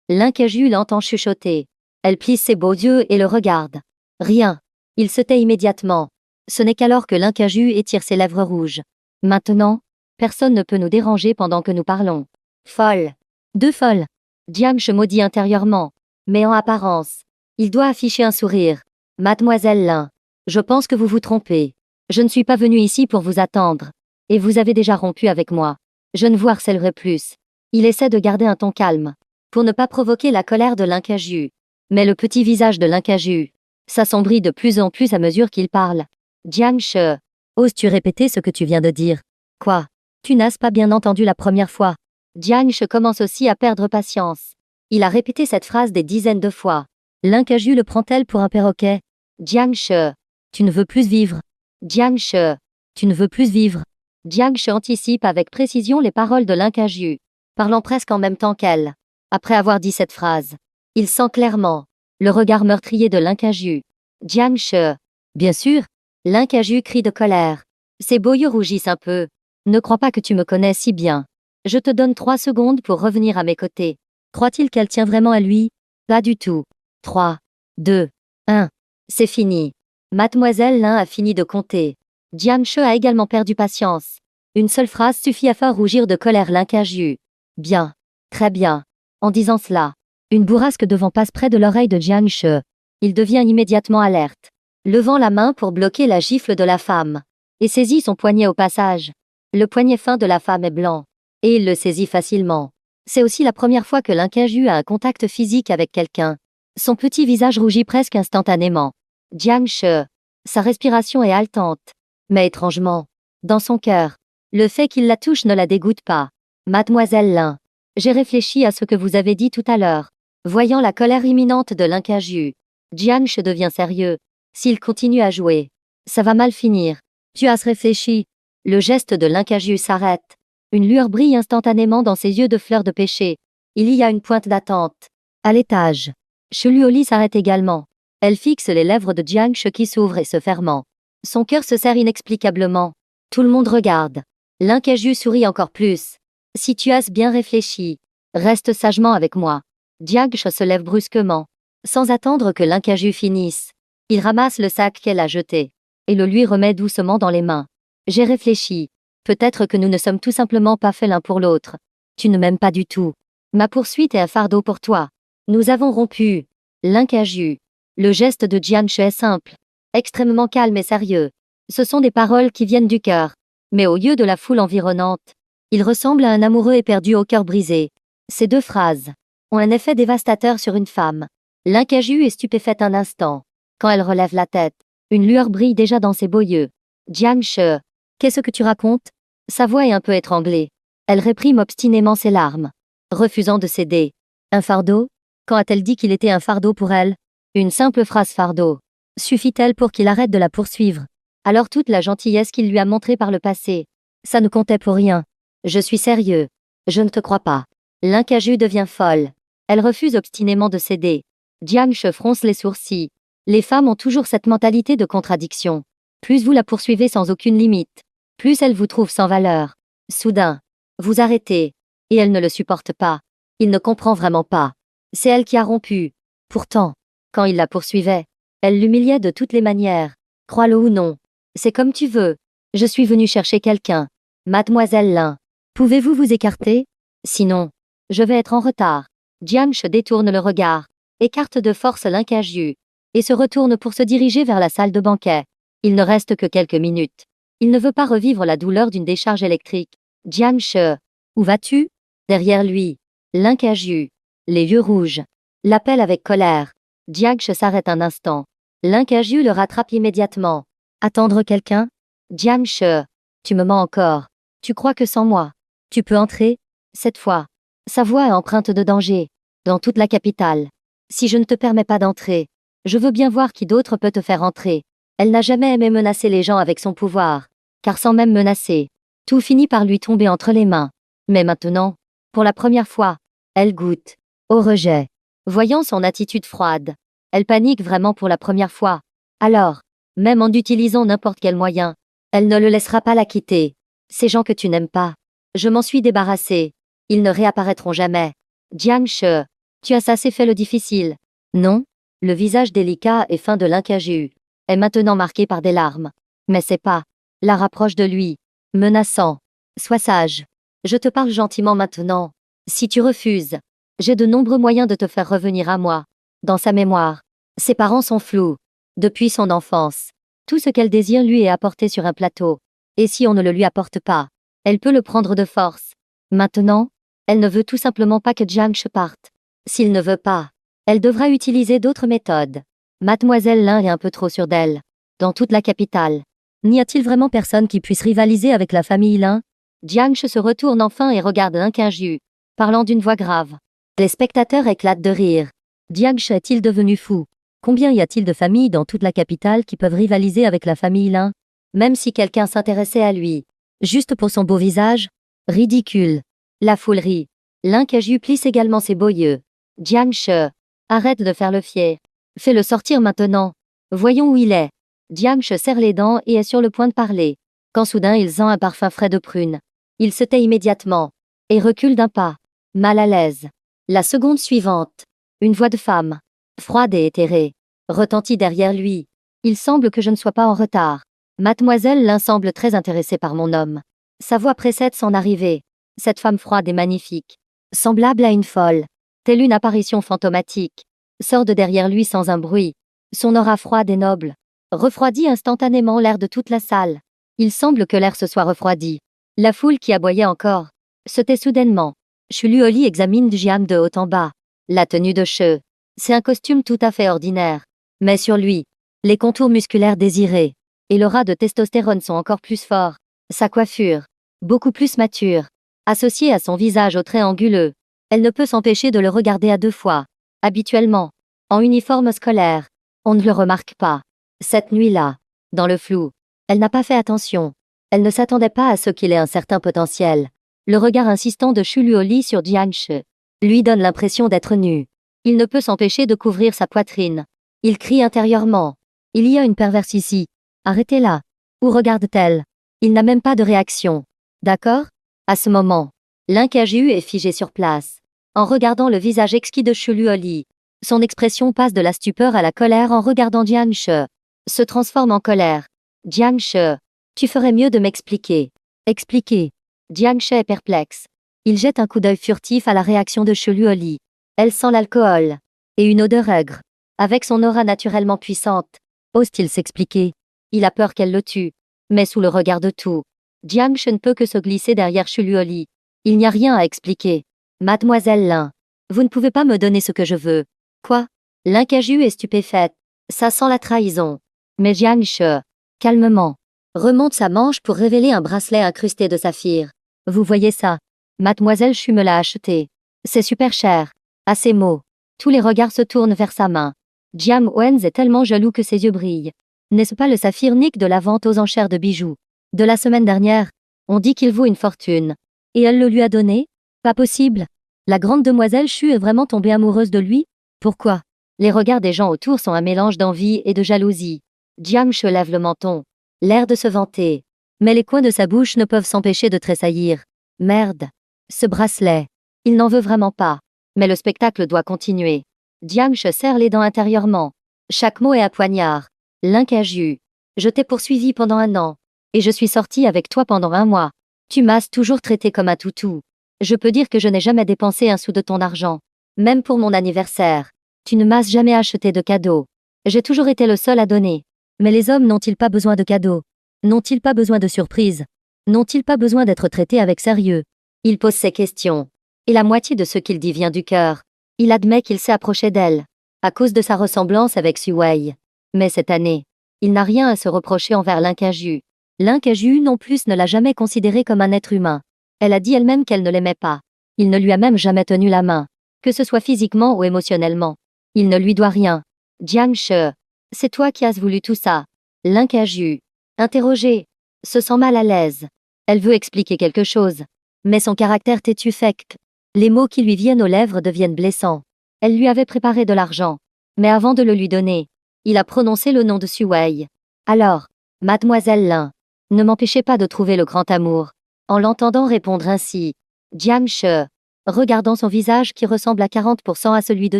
L'incaju l'entend chuchoter. Elle plisse ses beaux yeux et le regarde. Rien. Il se tait immédiatement. Ce n'est qu'alors que l'incaju étire ses lèvres rouges. Maintenant, personne ne peut nous déranger pendant que nous parlons. Folle. Deux folles. Jiang maudit intérieurement. Mais en apparence, il doit afficher un sourire. Mademoiselle Lin, je pense que vous vous trompez. Je ne suis pas venu ici pour vous attendre. Et vous avez déjà rompu avec moi. Je ne vous harcèlerai plus. Il essaie de garder un ton calme, pour ne pas provoquer la colère de l'incaju. Mais le petit visage de l'incaju s'assombrit de plus en plus à mesure qu'il parle. Jiang She, oses-tu répéter ce que tu viens de dire? Quoi? Tu n'as pas bien entendu la première fois. Jiang She commence aussi à perdre patience. Il a répété cette phrase des dizaines de fois. L'incaju le prend-elle pour un perroquet? Jiang She, tu ne veux plus vivre. Jiang She, tu ne veux plus vivre. Jiang She anticipe avec précision les paroles de l'incaju, parlant presque en même temps qu'elle. Après avoir dit cette phrase, il sent clairement le regard meurtrier de l'incaju. Jiang She, bien sûr, l'incaju crie de colère. Ses beaux yeux rougissent un peu. Ne crois pas que tu me connais si bien. Je te donne 3 secondes pour revenir à mes côtés. Croit-il qu'elle tient vraiment à lui? Pas du tout. 3, 2, 1. C'est fini. Mademoiselle Lin a fini de compter. Jiang She a également perdu patience. Une seule phrase suffit à faire rougir de colère l'incaju. Bien. Très bien. En disant cela, une bourrasque de vent passe près de l'oreille de Jiang She. Il devient immédiatement alerte, levant la main pour bloquer la gifle de la femme, et saisit son poignet au passage. Le poignet fin de la femme est blanc, et il le saisit facilement. C'est aussi la première fois que l'incaju a un contact physique avec quelqu'un. Son petit visage rougit presque instantanément. Jiang She, sa respiration est haletante. Mais étrangement, dans son cœur, le fait qu'il la touche ne la dégoûte pas. Mademoiselle Lin, j'ai réfléchi à ce que vous avez dit tout à l'heure. Voyant la colère imminente de l'incaju, Jiang She devient sérieux. S'il continue à jouer, ça va mal finir. Tu as réfléchi. Le geste de l'incaju s'arrête. Une lueur brille instantanément dans ses yeux de fleur de péché. Il y a une pointe d'attente. À l'étage, Shuluoli s'arrête également. Elle fixe les lèvres de Jiang She qui s'ouvrent et se ferment. Son cœur se serre inexplicablement. Tout le monde regarde. L'incaju sourit encore plus. Si tu as bien réfléchi, reste sagement avec moi. Jiang She se lève brusquement. Sans attendre que l'incaju finisse, il ramasse le sac qu'elle a jeté et le lui remet doucement dans les mains. J'ai réfléchi. Peut-être que nous ne sommes tout simplement pas faits l'un pour l'autre. Tu ne m'aimes pas du tout. Ma poursuite est un fardeau pour toi. Nous avons rompu. L'incaju. Le geste de Jiang She est simple, extrêmement calme et sérieux. Ce sont des paroles qui viennent du cœur. Mais au lieu de la foule environnante, il ressemble à un amoureux éperdu au cœur brisé. Ces 2 phrases ont un effet dévastateur sur une femme. L'incaju est stupéfaite un instant. Quand elle relève la tête, une lueur brille déjà dans ses beaux yeux. Jiang She, qu'est-ce que tu racontes? Sa voix est un peu étranglée. Elle réprime obstinément ses larmes, refusant de céder. Un fardeau? Quand a-t-elle dit qu'il était un fardeau pour elle? Une simple phrase fardeau suffit-elle pour qu'il arrête de la poursuivre? Alors toute la gentillesse qu'il lui a montrée par le passé, ça ne comptait pour rien. Je suis sérieux. Je ne te crois pas. L'incaju devient folle. Elle refuse obstinément de céder. Jiang She fronce les sourcils. Les femmes ont toujours cette mentalité de contradiction. Plus vous la poursuivez sans aucune limite, plus elle vous trouve sans valeur. Soudain, vous arrêtez. Et elle ne le supporte pas. Il ne comprend vraiment pas. C'est elle qui a rompu. Pourtant, quand il la poursuivait, elle l'humiliait de toutes les manières. Crois-le ou non. C'est comme tu veux. Je suis venu chercher quelqu'un. Mademoiselle Lin, pouvez-vous vous écarter? Sinon, je vais être en retard. Jiang She détourne le regard, écarte de force l'incaju, et se retourne pour se diriger vers la salle de banquet. Il ne reste que quelques minutes. Il ne veut pas revivre la douleur d'une décharge électrique. Jiang She, où vas-tu? Derrière lui, l'incaju, les yeux rouges, l'appelle avec colère. Jiang She s'arrête un instant. L'incaju le rattrape immédiatement. Attendre quelqu'un? Jiang She, tu me mens encore. Tu crois que sans moi, tu peux entrer? Cette fois, sa voix est empreinte de danger. Dans toute la capitale. Si je ne te permets pas d'entrer, je veux bien voir qui d'autre peut te faire entrer. Elle n'a jamais aimé menacer les gens avec son pouvoir. Car sans même menacer, tout finit par lui tomber entre les mains. Mais maintenant, pour la première fois, elle goûte au rejet. Voyant son attitude froide, elle panique vraiment pour la première fois. Alors, même en utilisant n'importe quel moyen, elle ne le laissera pas la quitter. Ces gens que tu n'aimes pas. Je m'en suis débarrassée. Ils ne réapparaîtront jamais. Jiang She, tu as assez fait le difficile. Non? Le visage délicat et fin de Linkaju est maintenant marqué par des larmes. Mais c'est pas. La rapproche de lui. Menaçant. Sois sage. Je te parle gentiment maintenant. Si tu refuses, j'ai de nombreux moyens de te faire revenir à moi. Dans sa mémoire. Ses parents sont flous. Depuis son enfance. Tout ce qu'elle désire lui est apporté sur un plateau. Et si on ne le lui apporte pas, elle peut le prendre de force. Maintenant, elle ne veut tout simplement pas que Jiang She parte. S'il ne veut pas, elle devra utiliser d'autres méthodes. Mademoiselle Lin est un peu trop sûre d'elle. Dans toute la capitale, n'y a-t-il vraiment personne qui puisse rivaliser avec la famille Lin? Jiang She se retourne enfin et regarde Linkaju, parlant d'une voix grave. Les spectateurs éclatent de rire. Jiang She est-il devenu fou? Combien y a-t-il de familles dans toute la capitale qui peuvent rivaliser avec la famille Lin? Même si quelqu'un s'intéressait à lui, juste pour son beau visage? Ridicule. La foule rit. Linkaju plisse également ses beaux yeux. Jiang She, arrête de faire le fier. Fais-le sortir maintenant. Voyons où il est. Jiang She serre les dents et est sur le point de parler. Quand soudain il sent un parfum frais de prune. Il se tait immédiatement. Et recule d'un pas. Mal à l'aise. La seconde suivante. Une voix de femme. Froide et éthérée. Retentit derrière lui. Il semble que je ne sois pas en retard. Mademoiselle Lin semble très intéressée par mon homme. Sa voix précède son arrivée. Cette femme froide et magnifique. Semblable à une folle. Telle une apparition fantomatique. Sort de derrière lui sans un bruit. Son aura froide et noble refroidit instantanément l'air de toute la salle. Il semble que l'air se soit refroidi. La foule qui aboyait encore se tait soudainement. Shuluoli examine Jiang de haut en bas. La tenue de She. C'est un costume tout à fait ordinaire. Mais sur lui, les contours musculaires désirés et l'aura de testostérone sont encore plus forts. Sa coiffure, beaucoup plus mature, associée à son visage au trait anguleux. Elle ne peut s'empêcher de le regarder à deux fois. Habituellement, en uniforme scolaire, on ne le remarque pas. Cette nuit-là, dans le flou, elle n'a pas fait attention. Elle ne s'attendait pas à ce qu'il ait un certain potentiel. Le regard insistant de Shuluoli sur Jiang She lui donne l'impression d'être nu. Il ne peut s'empêcher de couvrir sa poitrine. Il crie intérieurement. Il y a une perverse ici. Arrêtez-la. Où regarde-t-elle? Il n'a même pas de réaction. D'accord? À ce moment, Linkaju est figé sur place. En regardant le visage exquis de Shuluoli, son expression passe de la stupeur à la colère en regardant Jiang She. Se transforme en colère. Jiang She, tu ferais mieux de m'expliquer. Expliquer. Jiang She est perplexe. Il jette un coup d'œil furtif à la réaction de Shuluoli. Elle sent l'alcool. Et une odeur aigre. Avec son aura naturellement puissante, ose-t-il s'expliquer? Il a peur qu'elle le tue. Mais sous le regard de tout, Jiang She ne peut que se glisser derrière Shuluoli. Il n'y a rien à expliquer. Mademoiselle Lin, vous ne pouvez pas me donner ce que je veux. Quoi? Linkaju est stupéfaite. Ça sent la trahison. Mais Jiang She, calmement, remonte sa manche pour révéler un bracelet incrusté de saphir. Vous voyez ça? Mademoiselle Chu me l'a acheté. C'est super cher. À ces mots, tous les regards se tournent vers sa main. Jiang Wenz est tellement jaloux que ses yeux brillent. N'est-ce pas le saphir Nick de la vente aux enchères de bijoux de la semaine dernière? On dit qu'il vaut une fortune. Et elle le lui a donné? Pas possible. La grande demoiselle Chu est vraiment tombée amoureuse de lui? Pourquoi? Les regards des gens autour sont un mélange d'envie et de jalousie. Jiang She lève le menton, l'air de se vanter. Mais les coins de sa bouche ne peuvent s'empêcher de tressaillir. Merde. Ce bracelet. Il n'en veut vraiment pas. Mais le spectacle doit continuer. Jiang She serre les dents intérieurement. Chaque mot est à poignard. Linkaju. Je t'ai poursuivi pendant 1 an. Et je suis sortie avec toi pendant 1 mois. Tu m'as toujours traité comme un toutou. Je peux dire que je n'ai jamais dépensé un sou de ton argent. Même pour mon anniversaire. Tu ne m'as jamais acheté de cadeaux. J'ai toujours été le seul à donner. Mais les hommes n'ont-ils pas besoin de cadeaux? N'ont-ils pas besoin de surprises? N'ont-ils pas besoin d'être traités avec sérieux? Il pose ces questions. Et la moitié de ce qu'il dit vient du cœur. Il admet qu'il s'est approché d'elle. À cause de sa ressemblance avec Su Wei. Mais cette année, il n'a rien à se reprocher envers Linkaju. Linkaju non plus ne l'a jamais considéré comme un être humain. Elle a dit elle-même qu'elle ne l'aimait pas. Il ne lui a même jamais tenu la main. Que ce soit physiquement ou émotionnellement. Il ne lui doit rien. Jiang She, c'est toi qui as voulu tout ça. Linkaju, interrogé, se sent mal à l'aise. Elle veut expliquer quelque chose. Mais son caractère têtu fait que les mots qui lui viennent aux lèvres deviennent blessants. Elle lui avait préparé de l'argent. Mais avant de le lui donner, il a prononcé le nom de Su Wei. Alors, Mademoiselle Lin, ne m'empêchez pas de trouver le grand amour. En l'entendant répondre ainsi, Jiang She, regardant son visage qui ressemble à 40% à celui de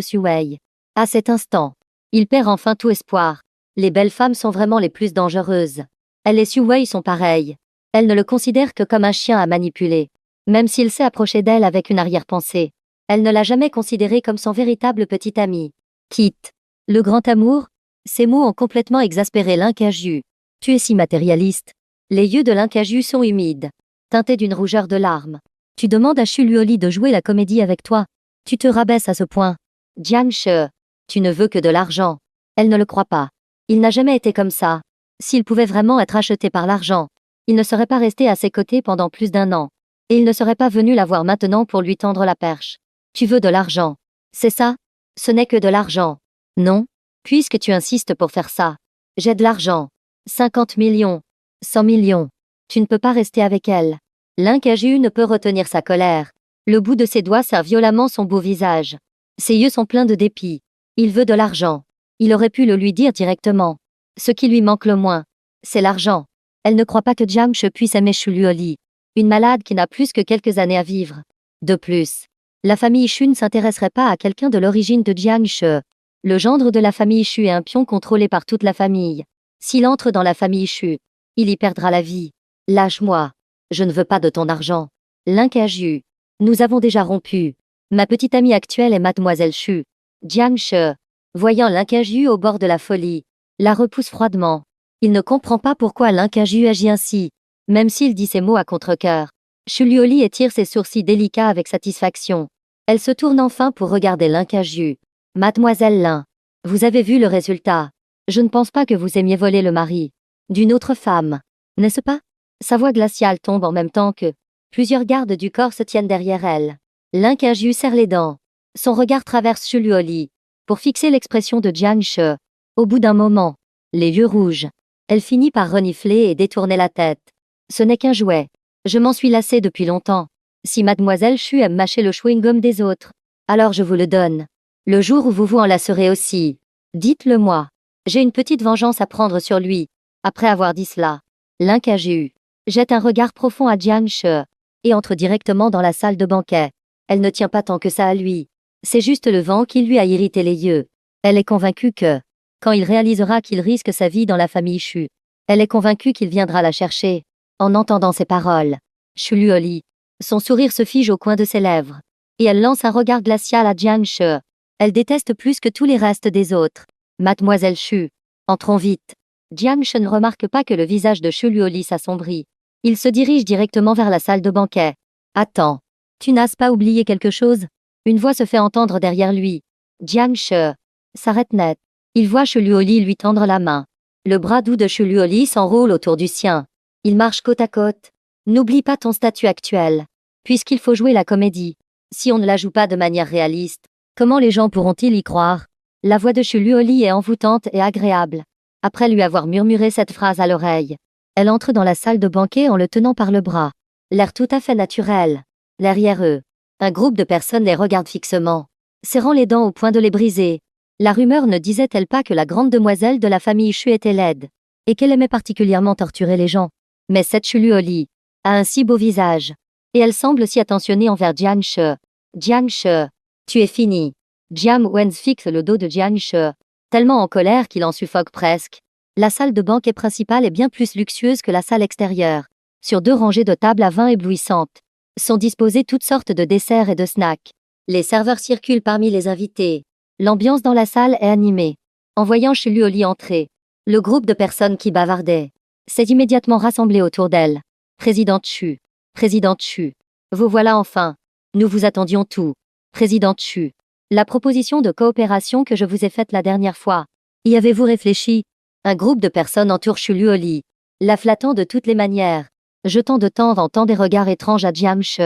Xu Wei. À cet instant, il perd enfin tout espoir. Les belles femmes sont vraiment les plus dangereuses. Elle et Xu Wei sont pareilles. Elle ne le considère que comme un chien à manipuler. Même s'il s'est approché d'elle avec une arrière-pensée, elle ne l'a jamais considéré comme son véritable petit ami. Quitte. Le grand amour? Ces mots ont complètement exaspéré Lincaju. Tu es si matérialiste. Les yeux de Lincaju sont humides, teintés d'une rougeur de larmes. Tu demandes à Xu Luoli de jouer la comédie avec toi. Tu te rabaisses à ce point. Jiang She, tu ne veux que de l'argent. Elle ne le croit pas. Il n'a jamais été comme ça. S'il pouvait vraiment être acheté par l'argent, il ne serait pas resté à ses côtés pendant plus d'1 an. Et il ne serait pas venu la voir maintenant pour lui tendre la perche. Tu veux de l'argent. C'est ça? Ce n'est que de l'argent. Non? Puisque tu insistes pour faire ça. J'ai de l'argent. 50 millions. 100 millions. Tu ne peux pas rester avec elle. Lincaju ne peut retenir sa colère. Le bout de ses doigts serre violemment son beau visage. Ses yeux sont pleins de dépit. Il veut de l'argent. Il aurait pu le lui dire directement. Ce qui lui manque le moins, c'est l'argent. Elle ne croit pas que Jiang She puisse aimer Xu Luoli, une malade qui n'a plus que quelques années à vivre. De plus, la famille Xu ne s'intéresserait pas à quelqu'un de l'origine de Jiang She. Le gendre de la famille Xu est un pion contrôlé par toute la famille. S'il entre dans la famille Xu, il y perdra la vie. Lâche-moi. Je ne veux pas de ton argent. Lincaju. Nous avons déjà rompu. Ma petite amie actuelle est mademoiselle Xu. Jiang She, voyant Lincaju au bord de la folie, la repousse froidement. Il ne comprend pas pourquoi Lincaju agit ainsi, même s'il dit ces mots à contre-cœur. Xu Luoli étire ses sourcils délicats avec satisfaction. Elle se tourne enfin pour regarder Lincaju. Mademoiselle Lin, vous avez vu le résultat. Je ne pense pas que vous aimiez voler le mari d'une autre femme, n'est-ce pas? Sa voix glaciale tombe en même temps que plusieurs gardes du corps se tiennent derrière elle. Lincaju serre les dents. Son regard traverse Xu Luoli pour fixer l'expression de Jiang She. Au bout d'un moment, les yeux rouges, elle finit par renifler et détourner la tête. Ce n'est qu'un jouet. Je m'en suis lassée depuis longtemps. Si mademoiselle Xu aime mâcher le chewing-gum des autres, alors je vous le donne. Le jour où vous vous en lasserez aussi, dites-le moi. J'ai une petite vengeance à prendre sur lui. Après avoir dit cela, Lincaju jette un regard profond à Jiang She et entre directement dans la salle de banquet. Elle ne tient pas tant que ça à lui. C'est juste le vent qui lui a irrité les yeux. Elle est convaincue que, quand il réalisera qu'il risque sa vie dans la famille Xu, elle est convaincue qu'il viendra la chercher. En entendant ces paroles, Xu Luoli, son sourire se fige au coin de ses lèvres, et elle lance un regard glacial à Jiang She. Elle déteste plus que tous les restes des autres. Mademoiselle Xu, entrons vite. Jiang She ne remarque pas que le visage de Xu Luoli s'assombrit. Il se dirige directement vers la salle de banquet. Attends, tu n'as pas oublié quelque chose? Une voix se fait entendre derrière lui. Jiang She s'arrête net. Il voit Xu Luoli lui tendre la main. Le bras doux de Xu Luoli s'enroule autour du sien. Ils marchent côte à côte. N'oublie pas ton statut actuel. Puisqu'il faut jouer la comédie. Si on ne la joue pas de manière réaliste, comment les gens pourront-ils y croire? La voix de Xu Luoli est envoûtante et agréable. Après lui avoir murmuré cette phrase à l'oreille, elle entre dans la salle de banquet en le tenant par le bras. L'air tout à fait naturel. Derrière eux, un groupe de personnes les regarde fixement, serrant les dents au point de les briser. La rumeur ne disait-elle pas que la grande demoiselle de la famille Xu était laide, et qu'elle aimait particulièrement torturer les gens? Mais cette Xu Luoli a un si beau visage, et elle semble si attentionnée envers Jiang She. Jiang She, tu es fini. Jiang Wen fixe le dos de Jiang She, tellement en colère qu'il en suffoque presque. La salle de banquet principale est bien plus luxueuse que la salle extérieure. Sur 2 rangées de tables à vin éblouissantes, sont disposées toutes sortes de desserts et de snacks. Les serveurs circulent parmi les invités. L'ambiance dans la salle est animée. En voyant Xu Luoli entrer, le groupe de personnes qui bavardaient s'est immédiatement rassemblé autour d'elle. Présidente Xu, Présidente Xu, vous voilà enfin. Nous vous attendions tout. Présidente Xu, la proposition de coopération que je vous ai faite la dernière fois, y avez-vous réfléchi? Un groupe de personnes entoure Xu Luoli, la flattant de toutes les manières, jetant de temps en temps des regards étranges à Jiang She.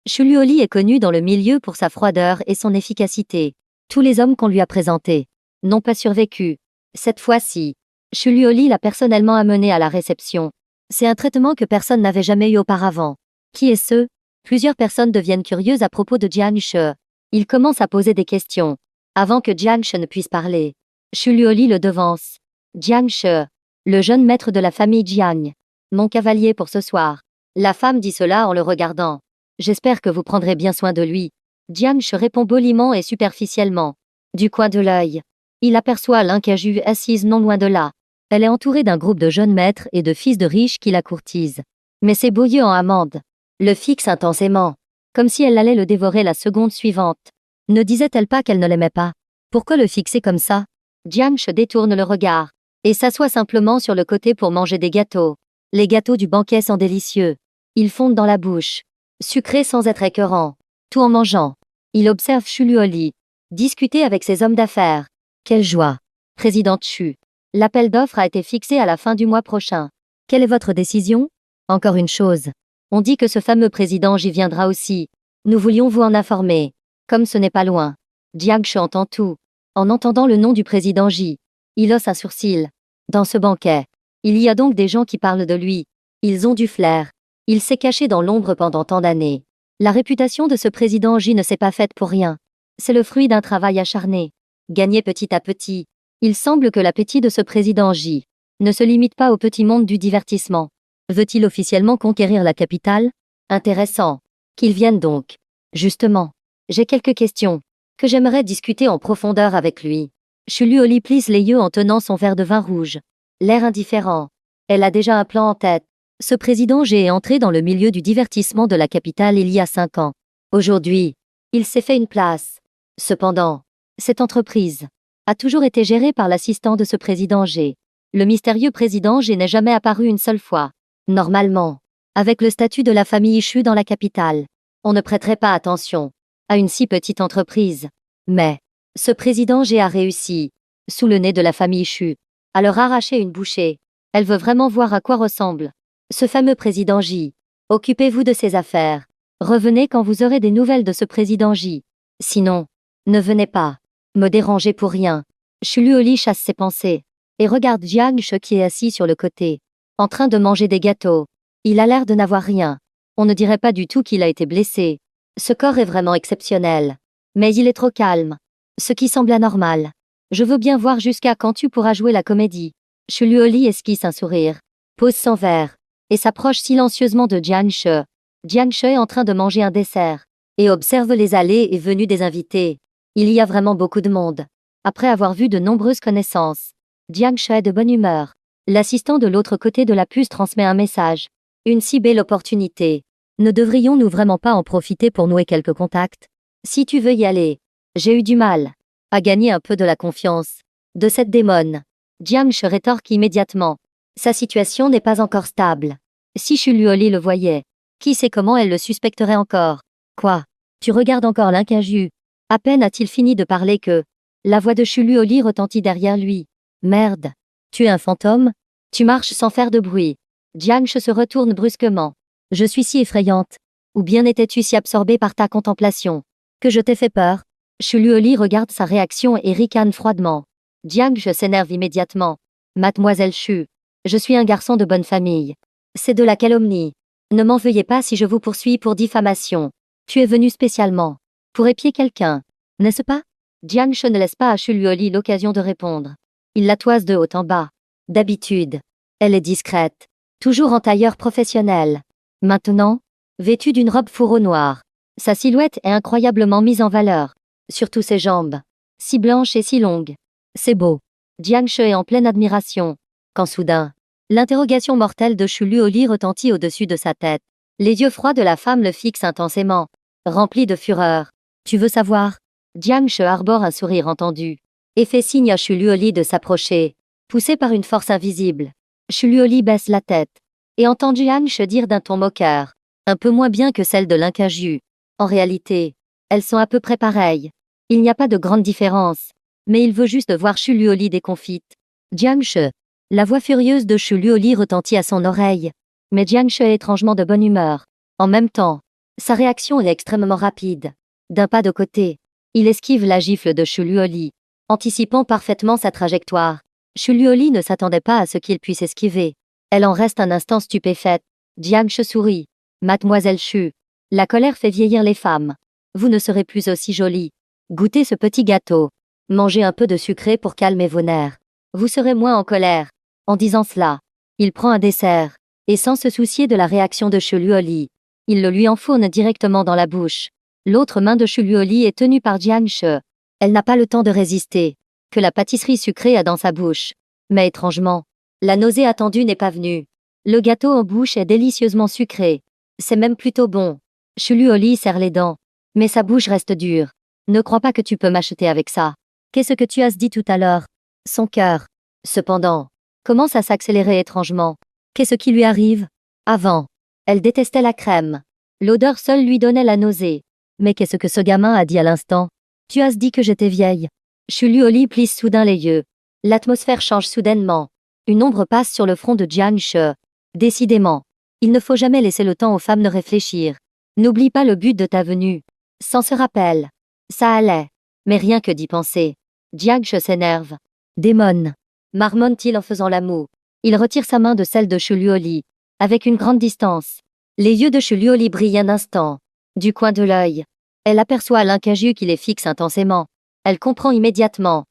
Xu Luoli est connu dans le milieu pour sa froideur et son efficacité. Tous les hommes qu'on lui a présentés n'ont pas survécu. Cette fois-ci, Xu Luoli l'a personnellement amené à la réception. C'est un traitement que personne n'avait jamais eu auparavant. Qui est ce? Plusieurs personnes deviennent curieuses à propos de Jiang She. Ils commencent à poser des questions. Avant que Jiang She ne puisse parler, Xu Luoli le devance. Jiang She, le jeune maître de la famille Jiang. Mon cavalier pour ce soir. La femme dit cela en le regardant. J'espère que vous prendrez bien soin de lui. Jiang Shi répond poliment et superficiellement. Du coin de l'œil, il aperçoit Lincaju assise non loin de là. Elle est entourée d'un groupe de jeunes maîtres et de fils de riches qui la courtisent. Mais ses beaux yeux en amande le fixent intensément, comme si elle allait le dévorer la seconde suivante. Ne disait-elle pas qu'elle ne l'aimait pas? Pourquoi le fixer comme ça? Jiang Shi détourne le regard et s'assoit simplement sur le côté pour manger des gâteaux. Les gâteaux du banquet sont délicieux. Ils fondent dans la bouche, sucrés sans être écœurants. Tout en mangeant, il observe Chu Luoli discuter avec ses hommes d'affaires. Quelle joie! Présidente Chu, l'appel d'offres a été fixé à la fin du mois prochain. Quelle est votre décision? Encore une chose. On dit que ce fameux président j'y viendra aussi. Nous voulions vous en informer. Comme ce n'est pas loin. Jiang Shi entend tout. En entendant le nom du président J, il hausse un sourcil. Dans ce banquet, il y a donc des gens qui parlent de lui. Ils ont du flair. Il s'est caché dans l'ombre pendant tant d'années. La réputation de ce président J ne s'est pas faite pour rien. C'est le fruit d'un travail acharné, gagné petit à petit. Il semble que l'appétit de ce président J ne se limite pas au petit monde du divertissement. Veut-il officiellement conquérir la capitale? Intéressant. Qu'il vienne donc. Justement, j'ai quelques questions que j'aimerais discuter en profondeur avec lui. Chu Luoli plisse les yeux en tenant son verre de vin rouge. L'air indifférent. Elle a déjà un plan en tête. Ce président G est entré dans le milieu du divertissement de la capitale il y a 5 ans. Aujourd'hui, il s'est fait une place. Cependant, cette entreprise a toujours été gérée par l'assistant de ce président G. Le mystérieux président G n'est jamais apparu une seule fois. Normalement, avec le statut de la famille Chu dans la capitale, on ne prêterait pas attention à une si petite entreprise. Mais, ce président G a réussi, sous le nez de la famille Chu, à leur arracher une bouchée. Elle veut vraiment voir à quoi ressemble ce fameux président J. Occupez-vous de ses affaires. Revenez quand vous aurez des nouvelles de ce président J. Sinon, ne venez pas me déranger pour rien. Chu Luoli chasse ses pensées et regarde Jiang Shi qui est assis sur le côté, en train de manger des gâteaux. Il a l'air de n'avoir rien. On ne dirait pas du tout qu'il a été blessé. Ce corps est vraiment exceptionnel. Mais il est trop calme. Ce qui semble anormal. Je veux bien voir jusqu'à quand tu pourras jouer la comédie. Chu Luoli esquisse un sourire, pose son verre, et s'approche silencieusement de Jiang Shi. Jiang Shi est en train de manger un dessert, et observe les allées et venues des invités. Il y a vraiment beaucoup de monde. Après avoir vu de nombreuses connaissances, Jiang Shi est de bonne humeur. L'assistant de l'autre côté de la puce transmet un message. Une si belle opportunité. Ne devrions-nous vraiment pas en profiter pour nouer quelques contacts? Si tu veux y aller. J'ai eu du mal à gagner un peu de la confiance de cette démone. Jiang Shi rétorque immédiatement. Sa situation n'est pas encore stable. Si Chu Luoli le voyait, qui sait comment elle le suspecterait encore? Quoi? Tu regardes encore Lincaju? À peine a-t-il fini de parler que la voix de Chu Luoli retentit derrière lui. Merde. Tu es un fantôme? Tu marches sans faire de bruit. Jiang Shi se retourne brusquement. Je suis si effrayante. Ou bien étais-tu si absorbé par ta contemplation que je t'ai fait peur? Chu Luoli regarde sa réaction et ricane froidement. Jiang Shi s'énerve immédiatement. Mademoiselle Chu, je suis un garçon de bonne famille. C'est de la calomnie. Ne m'en veuillez pas si je vous poursuis pour diffamation. Tu es venu spécialement pour épier quelqu'un, n'est-ce pas? Jiang Shi ne laisse pas à Chu Luoli l'occasion de répondre. Il la toise de haut en bas. D'habitude, elle est discrète, toujours en tailleur professionnel. Maintenant, vêtue d'une robe fourreau noire, sa silhouette est incroyablement mise en valeur. Surtout ses jambes, si blanches et si longues. C'est beau. Jiang Shi est en pleine admiration. Quand soudain, l'interrogation mortelle de Chu Luoli retentit au-dessus de sa tête. Les yeux froids de la femme le fixent intensément, remplis de fureur. Tu veux savoir? Jiang Shi arbore un sourire entendu et fait signe à Chu Luoli de s'approcher, poussé par une force invisible. Chu Luoli baisse la tête et entend Jiang Shi dire d'un ton moqueur, un peu moins bien que celle de Lincaju. En réalité, elles sont à peu près pareilles. Il n'y a pas de grande différence, mais il veut juste voir Chu Luoli déconfite. Jiang Shi. La voix furieuse de Chu Luoli retentit à son oreille. Mais Jiang Shi est étrangement de bonne humeur. En même temps, sa réaction est extrêmement rapide. D'un pas de côté, il esquive la gifle de Chu Luoli, anticipant parfaitement sa trajectoire. Chu Luoli ne s'attendait pas à ce qu'il puisse esquiver. Elle en reste un instant stupéfaite. Jiang Shi sourit. Mademoiselle Chu, la colère fait vieillir les femmes. Vous ne serez plus aussi jolie. Goûtez ce petit gâteau. Mangez un peu de sucré pour calmer vos nerfs. Vous serez moins en colère. En disant cela, il prend un dessert et sans se soucier de la réaction de Chuluoli. Il le lui enfourne directement dans la bouche. L'autre main de Chuluoli est tenue par Jiang She. Elle n'a pas le temps de résister, que la pâtisserie sucrée a dans sa bouche. Mais étrangement, la nausée attendue n'est pas venue. Le gâteau en bouche est délicieusement sucré. C'est même plutôt bon. Chuluoli serre les dents. Mais sa bouche reste dure. Ne crois pas que tu peux m'acheter avec ça. Qu'est-ce que tu as dit tout à l'heure? Son cœur, cependant, commence à s'accélérer étrangement. Qu'est-ce qui lui arrive? Avant, elle détestait la crème. L'odeur seule lui donnait la nausée. Mais qu'est-ce que ce gamin a dit à l'instant? Tu as dit que j'étais vieille. Chuluoli plisse soudain les yeux. L'atmosphère change soudainement. Une ombre passe sur le front de Jiang She. Décidément, il ne faut jamais laisser le temps aux femmes de réfléchir. N'oublie pas le but de ta venue. Sans se rappel. Ça allait. Mais rien que d'y penser. Jiang She s'énerve. Démon, marmonne-t-il en faisant la moue. Il retire sa main de celle de Chuluoli, avec une grande distance. Les yeux de Chuluoli brillent un instant. Du coin de l'œil, elle aperçoit l'incaju qui les fixe intensément. Elle comprend immédiatement.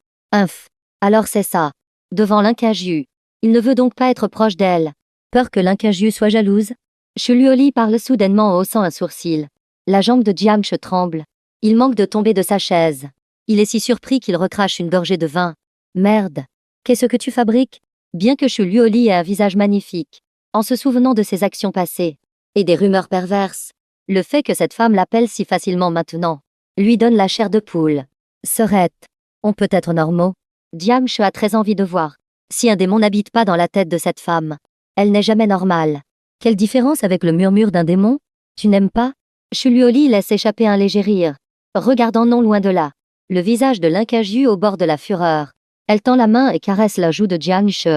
Alors c'est ça. Devant l'incaju. Il ne veut donc pas être proche d'elle. Peur que l'incaju soit jalouse? Chuluoli parle soudainement en haussant un sourcil. La jambe de Jiang She tremble. Il manque de tomber de sa chaise. Il est si surpris qu'il recrache une gorgée de vin. Merde. Qu'est-ce que tu fabriques? Bien que Chuluoli ait un visage magnifique, en se souvenant de ses actions passées, et des rumeurs perverses, le fait que cette femme l'appelle si facilement maintenant, lui donne la chair de poule. Serette. On peut être normaux. Jiang She a très envie de voir si un démon n'habite pas dans la tête de cette femme. Elle n'est jamais normale. Quelle différence avec le murmure d'un démon? Tu n'aimes pas? Chuluoli laisse échapper un léger rire, regardant non loin de là, le visage de l'incaju au bord de la fureur. Elle tend la main et caresse la joue de Jiang She.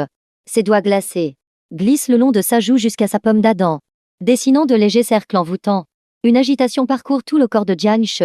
Ses doigts glacés glissent le long de sa joue jusqu'à sa pomme d'Adam, dessinant de légers cercles envoûtants. Une agitation parcourt tout le corps de Jiang She.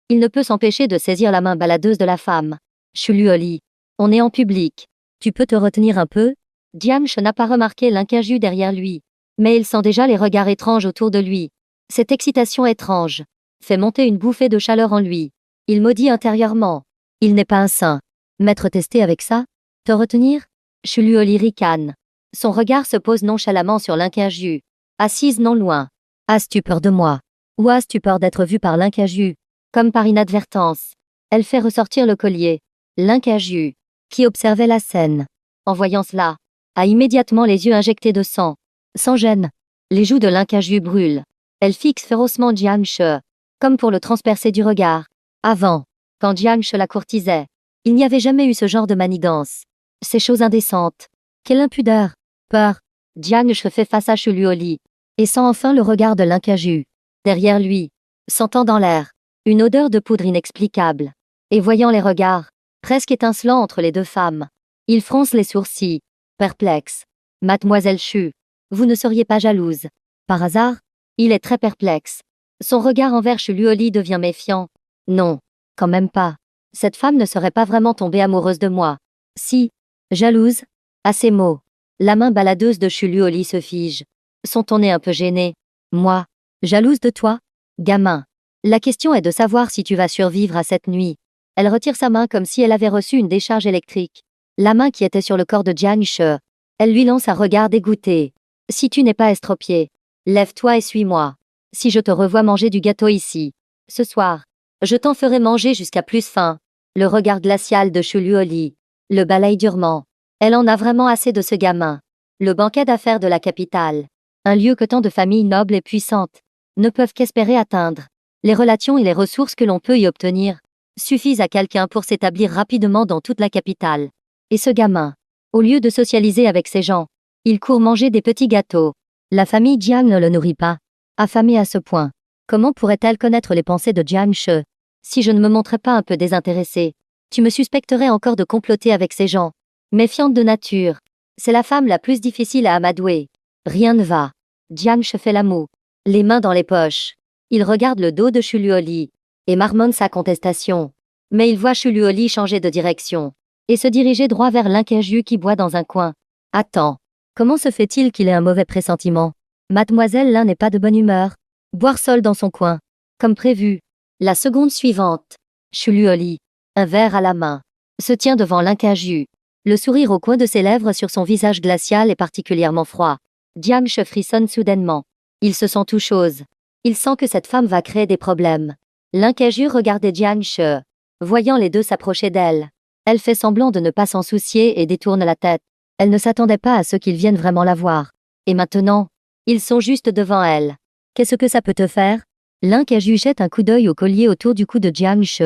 Il ne peut s'empêcher de saisir la main baladeuse de la femme. Chuluoli, on est en public. Tu peux te retenir un peu? Jiang She n'a pas remarqué l'incaju derrière lui, mais il sent déjà les regards étranges autour de lui. Cette excitation étrange fait monter une bouffée de chaleur en lui. Il maudit intérieurement. Il n'est pas un saint. M'être testé avec ça? Te retenir? Chuluoli ricane. Son regard se pose nonchalamment sur l'incaju, assise non loin. As-tu peur de moi? Ou as-tu peur d'être vue par l'incaju? Comme par inadvertance, elle fait ressortir le collier. L'incaju, qui observait la scène, en voyant cela, a immédiatement les yeux injectés de sang. Sans gêne, les joues de l'incaju brûlent. Elle fixe férocement Jiang She, comme pour le transpercer du regard. Avant, quand Jiang She la courtisait, il n'y avait jamais eu ce genre de manigance. Ces choses indécentes. Quelle impudeur. Peur. Jiang She fait face à Chuluoli, et sent enfin le regard de l'incaju. Derrière lui, sentant dans l'air une odeur de poudre inexplicable, et voyant les regards, presque étincelants entre les deux femmes, il fronce les sourcils, perplexe. Mademoiselle Chu, vous ne seriez pas jalouse? Par hasard? Il est très perplexe. Son regard envers Chuluoli devient méfiant. Non, quand même pas. Cette femme ne serait pas vraiment tombée amoureuse de moi. Si, jalouse? À ces mots, la main baladeuse de Chuluoli se fige. Son ton est un peu gêné. Moi, jalouse de toi? Gamin. La question est de savoir si tu vas survivre à cette nuit. Elle retire sa main comme si elle avait reçu une décharge électrique. La main qui était sur le corps de Jiang She. Elle lui lance un regard dégoûté. Si tu n'es pas estropié, lève-toi et suis-moi. Si je te revois manger du gâteau ici, ce soir, je t'en ferai manger jusqu'à plus faim. Le regard glacial de Chuluoli le balaye durement. Elle en a vraiment assez de ce gamin. Le banquet d'affaires de la capitale. Un lieu que tant de familles nobles et puissantes ne peuvent qu'espérer atteindre. Les relations et les ressources que l'on peut y obtenir suffisent à quelqu'un pour s'établir rapidement dans toute la capitale. Et ce gamin, au lieu de socialiser avec ces gens, il court manger des petits gâteaux. La famille Jiang ne le nourrit pas. Affamée à ce point, comment pourrait-elle connaître les pensées de Jiang She? Si je ne me montrais pas un peu désintéressée, tu me suspecterais encore de comploter avec ces gens. Méfiante de nature, c'est la femme la plus difficile à amadouer. Rien ne va. Jiang She fait la moue, les mains dans les poches. Il regarde le dos de Chuluoli et marmonne sa contestation. Mais il voit Chuluoli changer de direction et se diriger droit vers l'incaju qui boit dans un coin. Attends, comment se fait-il qu'il ait un mauvais pressentiment? Mademoiselle Lin n'est pas de bonne humeur. Boire seule dans son coin, comme prévu. La seconde suivante, Chuluoli, un verre à la main, se tient devant l'incaju. Le sourire au coin de ses lèvres sur son visage glacial est particulièrement froid. Jiang She frissonne soudainement. Il se sent tout chose. Il sent que cette femme va créer des problèmes. L'incaju regardait Jiang She. Voyant les deux s'approcher d'elle, elle fait semblant de ne pas s'en soucier et détourne la tête. Elle ne s'attendait pas à ce qu'ils viennent vraiment la voir. Et maintenant, ils sont juste devant elle. Qu'est-ce que ça peut te faire? L'incaju jette un coup d'œil au collier autour du cou de Jiang She,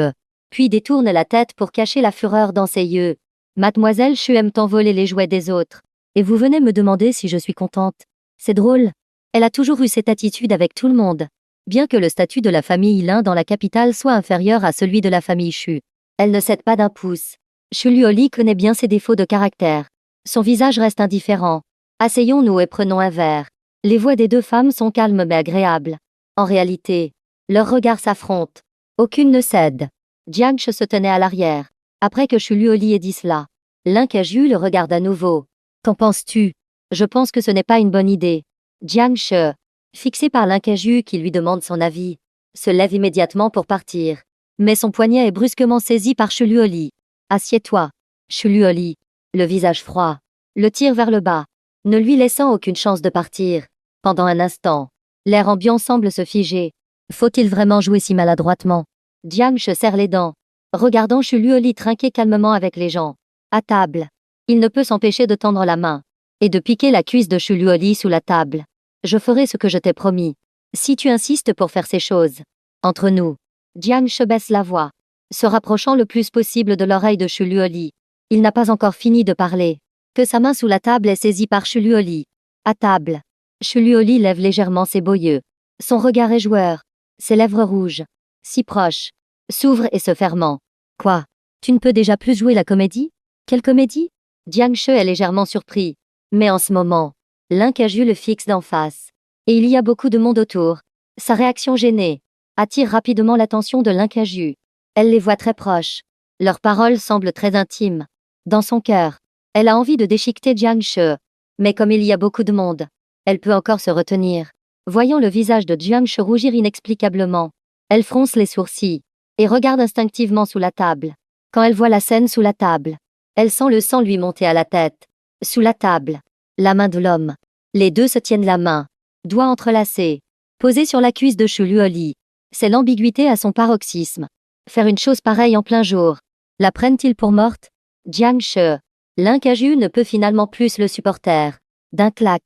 puis détourne la tête pour cacher la fureur dans ses yeux. Mademoiselle Chu aime tant voler les jouets des autres. Et vous venez me demander si je suis contente. C'est drôle. Elle a toujours eu cette attitude avec tout le monde. Bien que le statut de la famille Lin dans la capitale soit inférieur à celui de la famille Chu, elle ne cède pas d'un pouce. Chu Luoli connaît bien ses défauts de caractère. Son visage reste indifférent. Asseyons-nous et prenons un verre. Les voix des deux femmes sont calmes mais agréables. En réalité, leurs regards s'affrontent. Aucune ne cède. Jiang She se tenait à l'arrière. Après que Chu Luoli ait dit cela, l'incaju le regarde à nouveau. Qu'en penses-tu? Je pense que ce n'est pas une bonne idée. Jiang She, fixé par l'incaju qui lui demande son avis, se lève immédiatement pour partir. Mais son poignet est brusquement saisi par Chu Luoli. Assieds-toi. Chu Luoli, le visage froid, le tire vers le bas, ne lui laissant aucune chance de partir. Pendant un instant, l'air ambiant semble se figer. Faut-il vraiment jouer si maladroitement? Jiang She serre les dents, regardant Chu Luoli trinquer calmement avec les gens. À table, il ne peut s'empêcher de tendre la main et de piquer la cuisse de Chu Luoli sous la table. Je ferai ce que je t'ai promis. Si tu insistes pour faire ces choses. Entre nous. Jiang She baisse la voix, se rapprochant le plus possible de l'oreille de Chu Luoli. Il n'a pas encore fini de parler, que sa main sous la table est saisie par Chu Luoli. À table. Chu Luoli lève légèrement ses beaux yeux. Son regard est joueur. Ses lèvres rouges, si proches, s'ouvrent et se ferment. Quoi? Tu ne peux déjà plus jouer la comédie? Quelle comédie? Jiang She est légèrement surpris. Mais en ce moment, l'incaju le fixe d'en face. Et il y a beaucoup de monde autour. Sa réaction gênée attire rapidement l'attention de l'incaju. Elle les voit très proches. Leurs paroles semblent très intimes. Dans son cœur, elle a envie de déchiqueter Jiang She. Mais comme il y a beaucoup de monde, elle peut encore se retenir. Voyant le visage de Jiang She rougir inexplicablement, elle fronce les sourcils et regarde instinctivement sous la table. Quand elle voit la scène sous la table, elle sent le sang lui monter à la tête. Sous la table, la main de l'homme. Les deux se tiennent la main, doigts entrelacés, posés sur la cuisse de Chu Luoli. C'est l'ambiguïté à son paroxysme. Faire une chose pareille en plein jour. La prennent-ils pour morte? Jiang She, l'incaju ne peut finalement plus le supporter. D'un clac,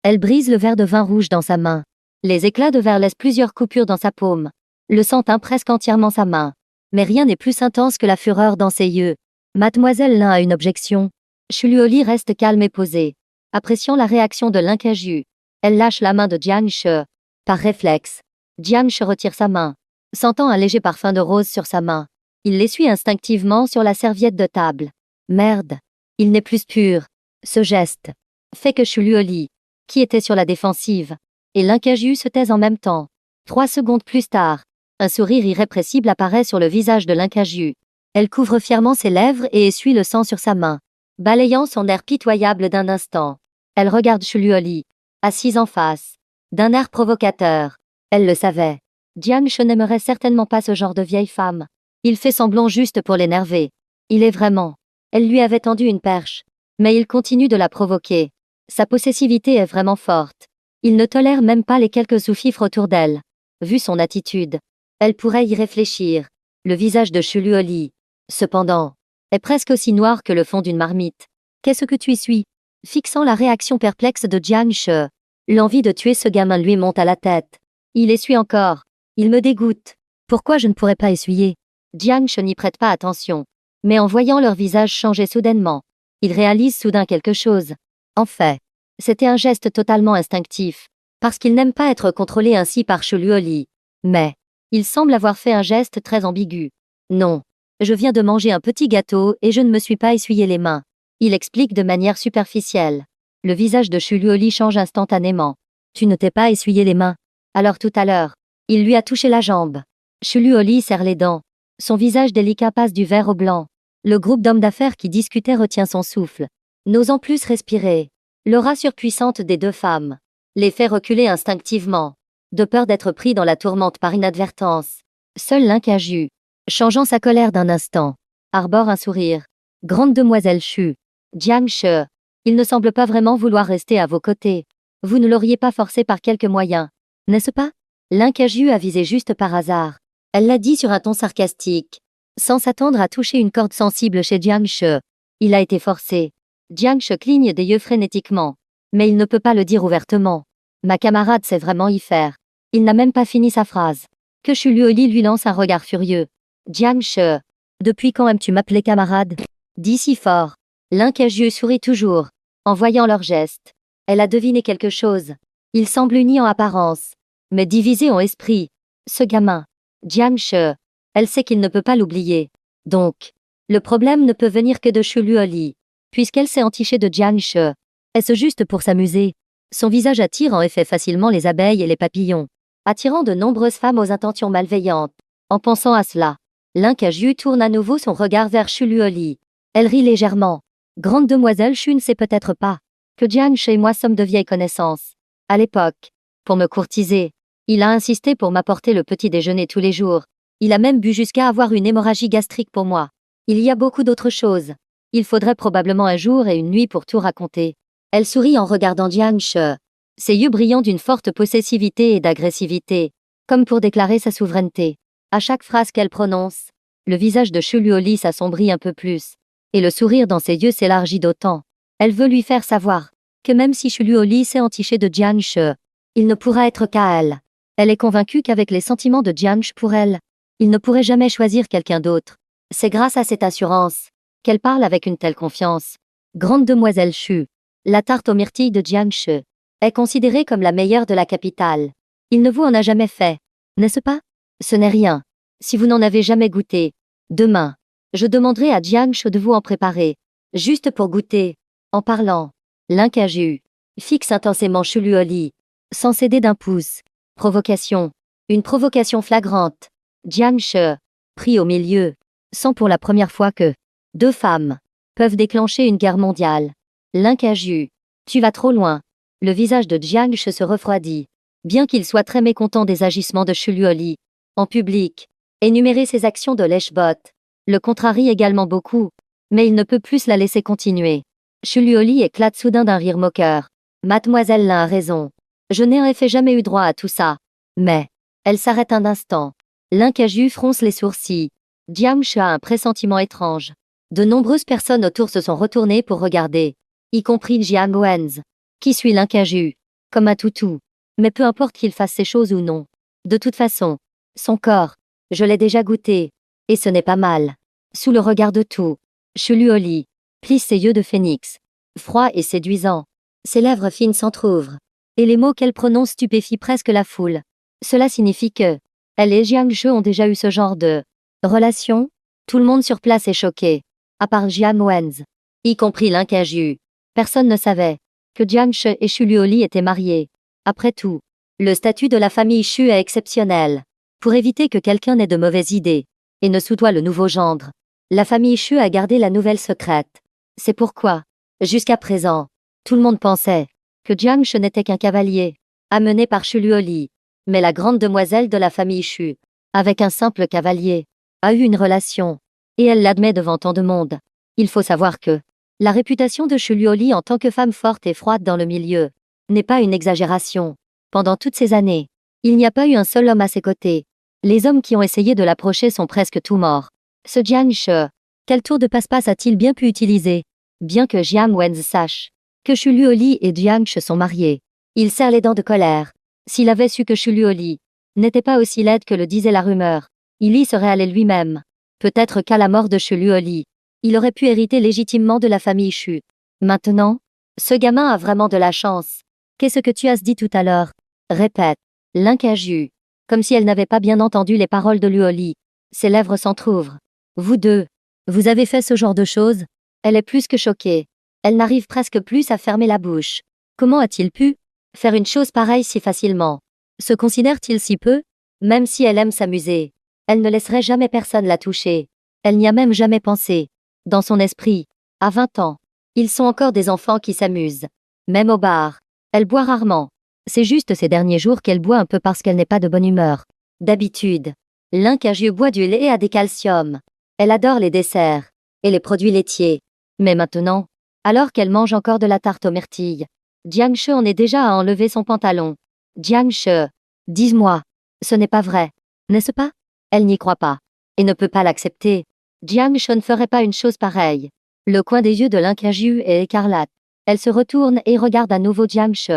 elle brise le verre de vin rouge dans sa main. Les éclats de verre laissent plusieurs coupures dans sa paume. Le sang teint presque entièrement sa main. Mais rien n'est plus intense que la fureur dans ses yeux. Mademoiselle Lin a une objection. Chu Luoli reste calme et posée, appréciant la réaction de l'incaju. Elle lâche la main de Jiang She. Par réflexe, Jiang She retire sa main, sentant un léger parfum de rose sur sa main. Il l'essuie instinctivement sur la serviette de table. Merde, il n'est plus pur. Ce geste fait que Chu Luoli, qui était sur la défensive, et l'incaju se taisent en même temps. 3 secondes plus tard, un sourire irrépressible apparaît sur le visage de l'incaju. Elle couvre fièrement ses lèvres et essuie le sang sur sa main, balayant son air pitoyable d'un instant. Elle regarde Chu Luoli, assise en face, d'un air provocateur. Elle le savait. Jiang She n'aimerait certainement pas ce genre de vieille femme. Il fait semblant juste pour l'énerver. Il est vraiment. Elle lui avait tendu une perche. Mais il continue de la provoquer. Sa possessivité est vraiment forte. Il ne tolère même pas les quelques sous-fifres autour d'elle. Vu son attitude, elle pourrait y réfléchir. Le visage de Chu Luoli, cependant, est presque aussi noir que le fond d'une marmite. Qu'est-ce que tu essuies? Fixant la réaction perplexe de Jiang She, l'envie de tuer ce gamin lui monte à la tête. Il essuie encore. Il me dégoûte. Pourquoi je ne pourrais pas essuyer? Jiang She n'y prête pas attention. Mais en voyant leur visage changer soudainement, il réalise soudain quelque chose. En fait, c'était un geste totalement instinctif, parce qu'il n'aime pas être contrôlé ainsi par Chu Luoli. Mais, il semble avoir fait un geste très ambigu. Non, je viens de manger un petit gâteau et je ne me suis pas essuyé les mains. Il explique de manière superficielle. Le visage de Chu Luoli change instantanément. Tu ne t'es pas essuyé les mains. Alors tout à l'heure, il lui a touché la jambe. Chu Luoli serre les dents. Son visage délicat passe du vert au blanc. Le groupe d'hommes d'affaires qui discutait retient son souffle, n'osant plus respirer. L'aura surpuissante des deux femmes les fait reculer instinctivement, de peur d'être pris dans la tourmente par inadvertance. Seul l'incaju, changeant sa colère d'un instant, arbore un sourire. Grande demoiselle Chu, Jiang She, il ne semble pas vraiment vouloir rester à vos côtés. Vous ne l'auriez pas forcé par quelque moyen, n'est-ce pas? L'incaju a visé juste par hasard. Elle l'a dit sur un ton sarcastique, sans s'attendre à toucher une corde sensible chez Jiang She. Il a été forcé. Jiang She cligne des yeux frénétiquement. Mais il ne peut pas le dire ouvertement. Ma camarade sait vraiment y faire. Il n'a même pas fini sa phrase. Que Xu Luoli lui lance un regard furieux. Jiang She, depuis quand aimes-tu m'appeler camarade? Dis si fort. L'incaju sourit toujours, en voyant leurs gestes. Elle a deviné quelque chose. Ils semblent unis en apparence, mais divisés en esprit. Ce gamin, Jiang She, elle sait qu'il ne peut pas l'oublier. Donc, le problème ne peut venir que de Xu Luoli, puisqu'elle s'est entichée de Jiang She. Est-ce juste pour s'amuser? Son visage attire en effet facilement les abeilles et les papillons, attirant de nombreuses femmes aux intentions malveillantes. En pensant à cela, l'incaju tourne à nouveau son regard vers Xu Luoli. Elle rit légèrement. Grande demoiselle Xu ne sait peut-être pas que Jiang She et moi sommes de vieilles connaissances. À l'époque, pour me courtiser, il a insisté pour m'apporter le petit déjeuner tous les jours. Il a même bu jusqu'à avoir une hémorragie gastrique pour moi. Il y a beaucoup d'autres choses. Il faudrait probablement un jour et une nuit pour tout raconter. Elle sourit en regardant Jiang She, ses yeux brillant d'une forte possessivité et d'agressivité, comme pour déclarer sa souveraineté. À chaque phrase qu'elle prononce, le visage de Xu Luoli s'assombrit un peu plus, et le sourire dans ses yeux s'élargit d'autant. Elle veut lui faire savoir que même si Xu Luoli s'est entiché de Jiang She, il ne pourra être qu'à elle. Elle est convaincue qu'avec les sentiments de Jiang She pour elle, il ne pourrait jamais choisir quelqu'un d'autre. C'est grâce à cette assurance qu'elle parle avec une telle confiance. Grande demoiselle Xu, la tarte aux myrtilles de Jiang She est considérée comme la meilleure de la capitale. Il ne vous en a jamais fait, n'est-ce pas? Ce n'est rien. Si vous n'en avez jamais goûté, demain, je demanderai à Jiang She de vous en préparer, juste pour goûter. En parlant, l'incaju fixe intensément Xu Luoli, sans céder d'un pouce. Provocation. Une provocation flagrante. Jiang She, pris au milieu, sent pour la première fois que deux femmes peuvent déclencher une guerre mondiale. L'incaju, tu vas trop loin. Le visage de Jiang She se refroidit, bien qu'il soit très mécontent des agissements de Xu Luoli. En public, énumérer ses actions de lèche-botte le contrarie également beaucoup, mais il ne peut plus la laisser continuer. Xu Luoli éclate soudain d'un rire moqueur. Mademoiselle Lin a raison. Je n'ai en effet jamais eu droit à tout ça. Mais, elle s'arrête un instant. L'incaju fronce les sourcils. Jiang She a un pressentiment étrange. De nombreuses personnes autour se sont retournées pour regarder, y compris Jiang Wenz, qui suit l'incaju, comme un toutou. Mais peu importe qu'il fasse ces choses ou non. De toute façon, son corps, je l'ai déjà goûté, et ce n'est pas mal. Sous le regard de tout, Xu Luoli plisse ses yeux de phénix, froid et séduisant. Ses lèvres fines s'entr'ouvrent, et les mots qu'elle prononce stupéfient presque la foule. Cela signifie que elle et Jiang She ont déjà eu ce genre de relation. Tout le monde sur place est choqué, à part Jiang Wenz, y compris l'incaju. Personne ne savait que Jiang She et Xu Luoli étaient mariés. Après tout, le statut de la famille Xu est exceptionnel. Pour éviter que quelqu'un n'ait de mauvaises idées et ne soudoie le nouveau gendre, la famille Xu a gardé la nouvelle secrète. C'est pourquoi, jusqu'à présent, tout le monde pensait que Jiang She n'était qu'un cavalier, amené par Xu Luoli. Mais la grande demoiselle de la famille Xu, avec un simple cavalier, a eu une relation, et elle l'admet devant tant de monde. Il faut savoir que la réputation de Xu Luoli en tant que femme forte et froide dans le milieu n'est pas une exagération. Pendant toutes ces années, il n'y a pas eu un seul homme à ses côtés. Les hommes qui ont essayé de l'approcher sont presque tous morts. Ce Jiang She, quel tour de passe-passe a-t-il bien pu utiliser? Bien que Jiang Wenz sache que Xu Luoli et Jiang She sont mariés, il serre les dents de colère. S'il avait su que Xu Luoli n'était pas aussi laide que le disait la rumeur, il y serait allé lui-même. Peut-être qu'à la mort de Xu Luoli, il aurait pu hériter légitimement de la famille Xu. Maintenant, ce gamin a vraiment de la chance. Qu'est-ce que tu as dit tout à l'heure? Répète. L'incaju, comme si elle n'avait pas bien entendu les paroles de Luoli. Ses lèvres s'entr'ouvrent. Vous deux, vous avez fait ce genre de choses? Elle est plus que choquée. Elle n'arrive presque plus à fermer la bouche. Comment a-t-il pu faire une chose pareille si facilement? Se considère-t-il si peu? Même si elle aime s'amuser, elle ne laisserait jamais personne la toucher. Elle n'y a même jamais pensé. Dans son esprit, à 20 ans, ils sont encore des enfants qui s'amusent. Même au bar, elle boit rarement. C'est juste ces derniers jours qu'elle boit un peu parce qu'elle n'est pas de bonne humeur. D'habitude, l'incaju boit du lait à des calciums. Elle adore les desserts et les produits laitiers. Mais maintenant, alors qu'elle mange encore de la tarte aux myrtilles, Jiang She en est déjà à enlever son pantalon. Jiang She. Dis-moi. Ce n'est pas vrai. N'est-ce pas? Elle n'y croit pas. Et ne peut pas l'accepter. Jiang She ne ferait pas une chose pareille. Le coin des yeux de l'incaju est écarlate. Elle se retourne et regarde à nouveau Jiang She,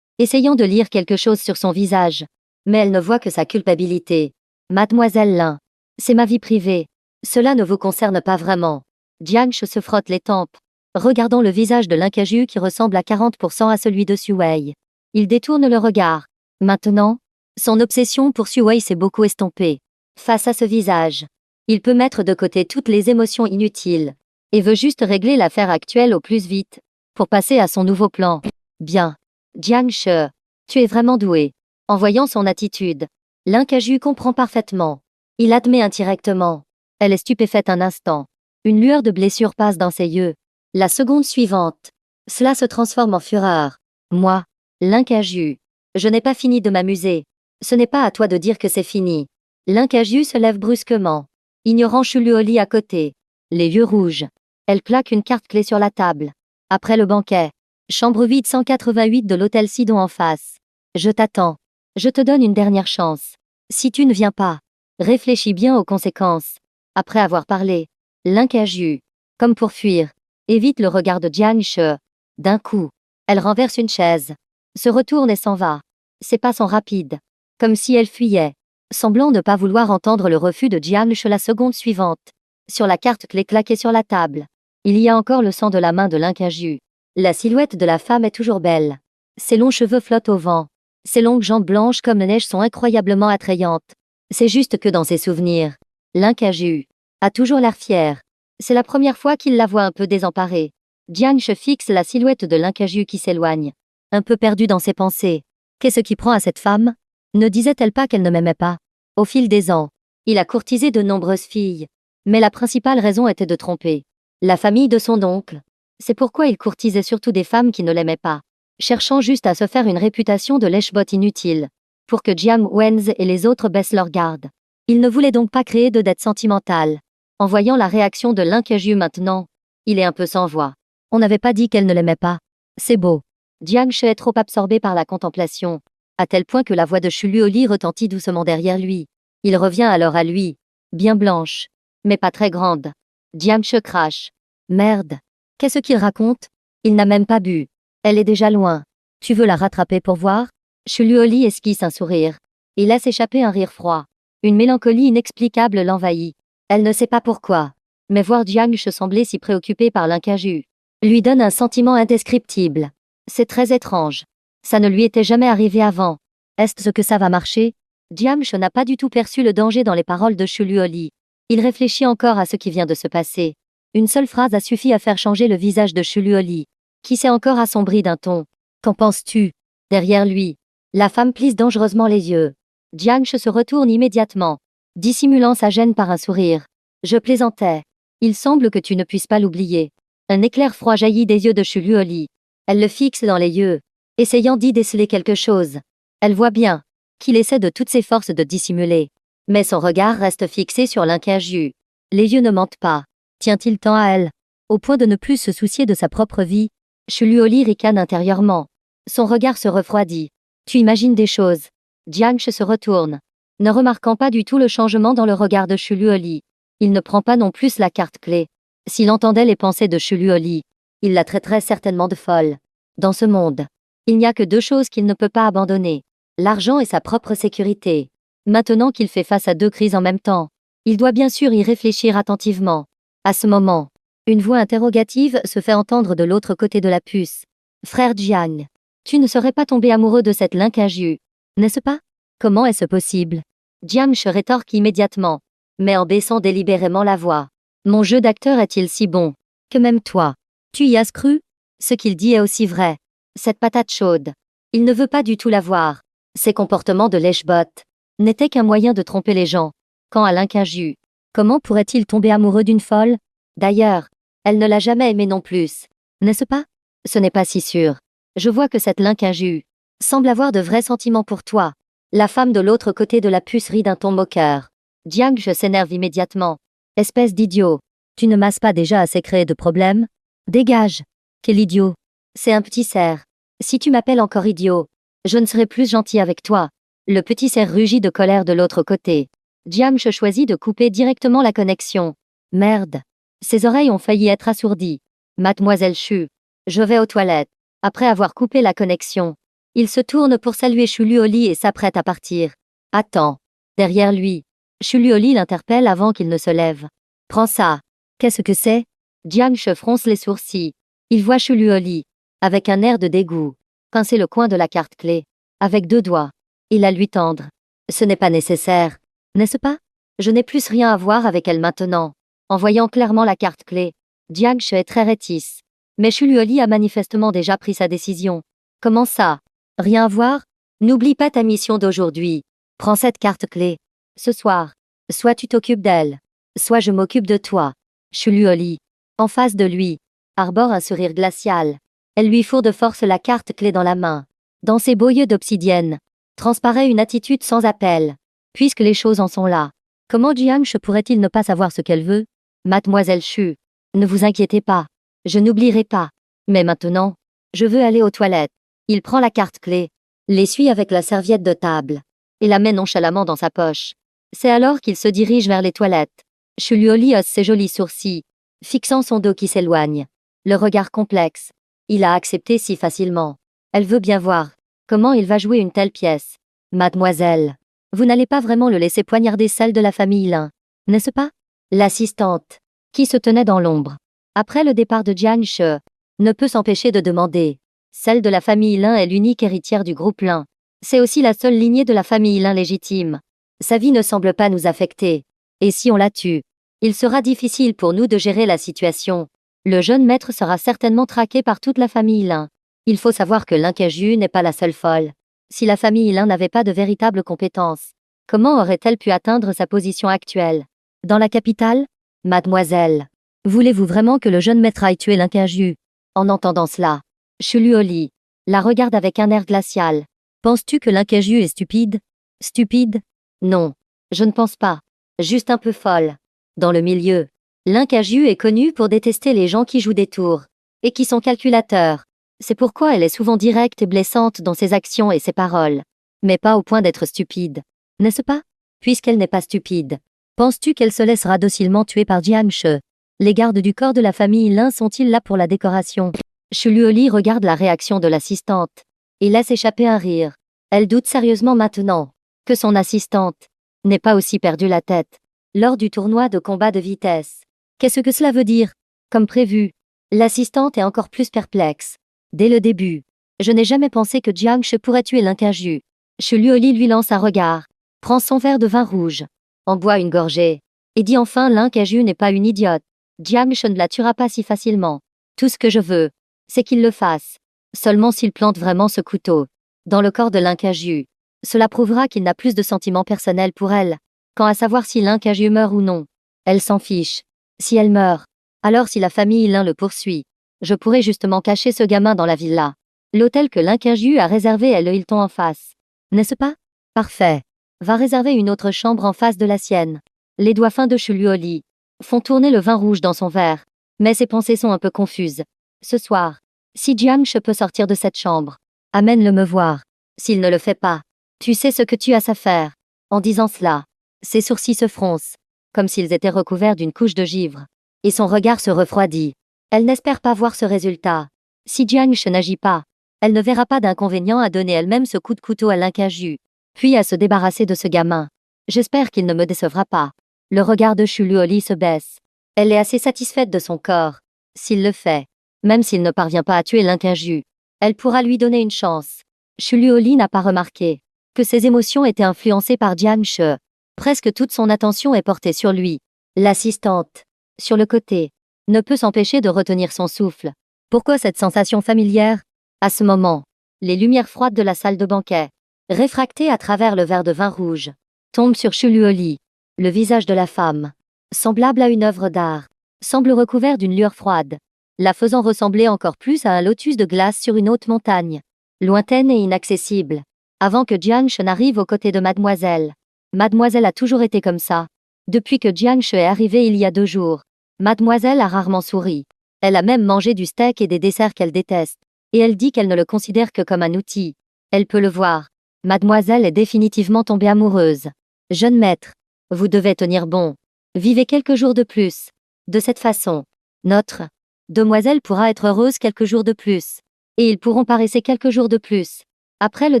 essayant de lire quelque chose sur son visage. Mais elle ne voit que sa culpabilité. Mademoiselle Lin. C'est ma vie privée. Cela ne vous concerne pas vraiment. Jiang She se frotte les tempes, regardant le visage de l'incaju qui ressemble à 40% à celui de Xu Wei. Il détourne le regard. Maintenant, son obsession pour Xu Wei s'est beaucoup estompée. Face à ce visage, il peut mettre de côté toutes les émotions inutiles et veut juste régler l'affaire actuelle au plus vite pour passer à son nouveau plan. Bien. Jiang She, tu es vraiment doué. En voyant son attitude, l'incaju comprend parfaitement. Il admet indirectement. Elle est stupéfaite un instant. Une lueur de blessure passe dans ses yeux. La seconde suivante, cela se transforme en fureur. Moi, l'incaju, je n'ai pas fini de m'amuser. Ce n'est pas à toi de dire que c'est fini. L'incaju se lève brusquement, ignorant Chu Luoli à côté. Les yeux rouges. Elle plaque une carte clé sur la table. Après le banquet. Chambre vide 188 de l'hôtel Sidon en face. Je t'attends. Je te donne une dernière chance. Si tu ne viens pas, réfléchis bien aux conséquences. Après avoir parlé, l'incaju, comme pour fuir, évite le regard de Jiang She. D'un coup, elle renverse une chaise, se retourne et s'en va. Ses pas sont rapides, comme si elle fuyait, semblant ne pas vouloir entendre le refus de Jiang She la seconde suivante. Sur la carte clé claquée sur la table, il y a encore le sang de la main de l'incaju. La silhouette de la femme est toujours belle. Ses longs cheveux flottent au vent. Ses longues jambes blanches comme la neige sont incroyablement attrayantes. C'est juste que dans ses souvenirs, l'incaju a toujours l'air fier. C'est la première fois qu'il la voit un peu désemparée. Jiang She fixe la silhouette de l'incaju qui s'éloigne, un peu perdu dans ses pensées. Qu'est-ce qui prend à cette femme? Ne disait-elle pas qu'elle ne m'aimait pas? Au fil des ans, il a courtisé de nombreuses filles. Mais la principale raison était de tromper la famille de son oncle. C'est pourquoi il courtisait surtout des femmes qui ne l'aimaient pas, cherchant juste à se faire une réputation de lèche-bot inutile, pour que Jiang Wenz et les autres baissent leur garde. Il ne voulait donc pas créer de dette sentimentale. En voyant la réaction de l'incaju maintenant, il est un peu sans voix. On n'avait pas dit qu'elle ne l'aimait pas. C'est beau. Jiang She est trop absorbé par la contemplation, à tel point que la voix de Chu Luoli retentit doucement derrière lui. Il revient alors à lui, bien blanche, mais pas très grande. Jiang She crache. Merde. Qu'est-ce qu'il raconte? Il n'a même pas bu. Elle est déjà loin. Tu veux la rattraper pour voir? Chu Luoli esquisse un sourire. Il laisse échapper un rire froid. Une mélancolie inexplicable l'envahit. Elle ne sait pas pourquoi, mais voir Jiang She sembler si préoccupé par l'incaju lui donne un sentiment indescriptible. C'est très étrange. Ça ne lui était jamais arrivé avant. Est-ce que ça va marcher? Jiang She n'a pas du tout perçu le danger dans les paroles de Chu Luoli. Il réfléchit encore à ce qui vient de se passer. Une seule phrase a suffi à faire changer le visage de Chu Luoli, qui s'est encore assombri d'un ton. Qu'en penses-tu? Derrière lui, la femme plisse dangereusement les yeux. Jiang She se retourne immédiatement, dissimulant sa gêne par un sourire. Je plaisantais. Il semble que tu ne puisses pas l'oublier. Un éclair froid jaillit des yeux de Chu Luoli. Elle le fixe dans les yeux, essayant d'y déceler quelque chose. Elle voit bien qu'il essaie de toutes ses forces de dissimuler. Mais son regard reste fixé sur l'incaju. Les yeux ne mentent pas. Tient-il tant à elle, au point de ne plus se soucier de sa propre vie? Chu Luoli ricane intérieurement. Son regard se refroidit. Tu imagines des choses. Jiang She se retourne, ne remarquant pas du tout le changement dans le regard de Chu Luoli. Il ne prend pas non plus la carte clé. S'il entendait les pensées de Chu Luoli, il la traiterait certainement de folle. Dans ce monde, il n'y a que deux choses qu'il ne peut pas abandonner. L'argent et sa propre sécurité. Maintenant qu'il fait face à deux crises en même temps, il doit bien sûr y réfléchir attentivement. À ce moment, une voix interrogative se fait entendre de l'autre côté de la puce. Frère Jiang, tu ne serais pas tombé amoureux de cette l'incaju, n'est-ce pas? Comment est-ce possible? Jiang She rétorque immédiatement, mais en baissant délibérément la voix. Mon jeu d'acteur est-il si bon que même toi, tu y as cru? Ce qu'il dit est aussi vrai. Cette patate chaude, il ne veut pas du tout la voir. Ses comportements de lèche-bot n'étaient qu'un moyen de tromper les gens. Quant à l'incaju, comment pourrait-il tomber amoureux d'une folle? D'ailleurs, elle ne l'a jamais aimé non plus. N'est-ce pas? Ce n'est pas si sûr. Je vois que cette l'incaju semble avoir de vrais sentiments pour toi. La femme de l'autre côté de la puce rit d'un ton moqueur. Jiang She s'énerve immédiatement. Espèce d'idiot. Tu ne m'as pas déjà assez créé de problèmes? Dégage. Quel idiot. C'est un petit cerf. Si tu m'appelles encore idiot, je ne serai plus gentil avec toi. Le petit cerf rugit de colère de l'autre côté. Jiang-che choisit de couper directement la connexion. Merde. Ses oreilles ont failli être assourdies. Mademoiselle Chu. Je vais aux toilettes. Après avoir coupé la connexion, il se tourne pour saluer Chuluoli et s'apprête à partir. Attends. Derrière lui, Chuluoli l'interpelle avant qu'il ne se lève. Prends ça. Qu'est-ce que c'est? Jiang-che fronce les sourcils. Il voit Chuluoli, avec un air de dégoût, pincer le coin de la carte clé, avec 2 doigts, et la lui tendre. Ce n'est pas nécessaire, n'est-ce pas? Je n'ai plus rien à voir avec elle maintenant. En voyant clairement la carte clé, Jiang-che est très réticent. Mais Chuluoli a manifestement déjà pris sa décision. Comment ça? Rien à voir? N'oublie pas ta mission d'aujourd'hui. Prends cette carte clé. Ce soir, soit tu t'occupes d'elle, soit je m'occupe de toi. Chuluoli, en face de lui, arbore un sourire glacial. Elle lui fourre de force la carte clé dans la main. Dans ses beaux yeux d'obsidienne, transparaît une attitude sans appel. Puisque les choses en sont là, comment Jiang-che pourrait-il ne pas savoir ce qu'elle veut? Mademoiselle Chu, ne vous inquiétez pas, je n'oublierai pas. Mais maintenant, je veux aller aux toilettes. Il prend la carte clé, l'essuie avec la serviette de table, et la met nonchalamment dans sa poche. C'est alors qu'il se dirige vers les toilettes. Chuluoli hausse ses jolis sourcils, fixant son dos qui s'éloigne. Le regard complexe. Il a accepté si facilement. Elle veut bien voir comment il va jouer une telle pièce. Mademoiselle, vous n'allez pas vraiment le laisser poignarder celle de la famille Lin, n'est-ce pas? L'assistante, qui se tenait dans l'ombre, après le départ de Jiang-che, ne peut s'empêcher de demander. Celle de la famille Lin est l'unique héritière du groupe Lin. C'est aussi la seule lignée de la famille Lin légitime. Sa vie ne semble pas nous affecter. Et si on la tue, il sera difficile pour nous de gérer la situation. Le jeune maître sera certainement traqué par toute la famille Lin. Il faut savoir que Linkaju n'est pas la seule folle. Si la famille Lin n'avait pas de véritables compétences, comment aurait-elle pu atteindre sa position actuelle? Dans la capitale? Mademoiselle, voulez-vous vraiment que le jeune maître aille tuer Linkaju? En entendant cela, Chuluoli la regarde avec un air glacial. Penses-tu que Linkaju est stupide? Stupide? Non, je ne pense pas. Juste un peu folle. Dans le milieu, Linkaju est connue pour détester les gens qui jouent des tours et qui sont calculateurs. C'est pourquoi elle est souvent directe et blessante dans ses actions et ses paroles. Mais pas au point d'être stupide. N'est-ce pas? Puisqu'elle n'est pas stupide, penses-tu qu'elle se laissera docilement tuer par Jiang-che? Les gardes du corps de la famille Lin sont-ils là pour la décoration? Chuluoli regarde la réaction de l'assistante et laisse échapper un rire. Elle doute sérieusement maintenant que son assistante n'ait pas aussi perdu la tête lors du tournoi de combat de vitesse. Qu'est-ce que cela veut dire? Comme prévu, l'assistante est encore plus perplexe. Dès le début, je n'ai jamais pensé que Jiang-che pourrait tuer Linkaju. Chuluoli lui lance un regard, prend son verre de vin rouge, en boit une gorgée, et dit enfin Linkaju n'est pas une idiote. Jiang-che ne la tuera pas si facilement. Tout ce que je veux, c'est qu'il le fasse. Seulement s'il plante vraiment ce couteau dans le corps de Linkaju, cela prouvera qu'il n'a plus de sentiments personnels pour elle. Quant à savoir si Linkaju meurt ou non, elle s'en fiche. Si elle meurt, alors si la famille Lin le poursuit, je pourrais justement cacher ce gamin dans la villa. L'hôtel que Linkaju a réservé est le Hilton en face. N'est-ce pas? Parfait. Va réserver une autre chambre en face de la sienne. Les doigts fins de Chuluoli font tourner le vin rouge dans son verre, mais ses pensées sont un peu confuses. Ce soir, si Jiang-che peut sortir de cette chambre, amène-le me voir. S'il ne le fait pas, tu sais ce que tu as à faire. En disant cela, ses sourcils se froncent, comme s'ils étaient recouverts d'une couche de givre, et son regard se refroidit. Elle n'espère pas voir ce résultat. Si Jiang-che n'agit pas, elle ne verra pas d'inconvénient à donner elle-même ce coup de couteau à Linkaju, puis à se débarrasser de ce gamin. J'espère qu'il ne me décevra pas. Le regard de Chuluoli se baisse. Elle est assez satisfaite de son corps. S'il le fait, même s'il ne parvient pas à tuer Linkaju, elle pourra lui donner une chance. Chuluoli n'a pas remarqué que ses émotions étaient influencées par Jiang-che. Presque toute son attention est portée sur lui. L'assistante, sur le côté, ne peut s'empêcher de retenir son souffle. Pourquoi cette sensation familière? À ce moment, les lumières froides de la salle de banquet, réfractées à travers le verre de vin rouge, tombent sur Chuluoli. Le visage de la femme, semblable à une œuvre d'art, semble recouvert d'une lueur froide, la faisant ressembler encore plus à un lotus de glace sur une haute montagne, lointaine et inaccessible. Avant que Jiang-che n'arrive aux côtés de Mademoiselle. Mademoiselle a toujours été comme ça. Depuis que Jiang-che est arrivé il y a 2 jours, Mademoiselle a rarement souri. Elle a même mangé du steak et des desserts qu'elle déteste. Et elle dit qu'elle ne le considère que comme un outil. Elle peut le voir. Mademoiselle est définitivement tombée amoureuse. Jeune maître, vous devez tenir bon. Vivez quelques jours de plus. De cette façon, notre demoiselle pourra être heureuse quelques jours de plus. Et ils pourront paresser quelques jours de plus. Après le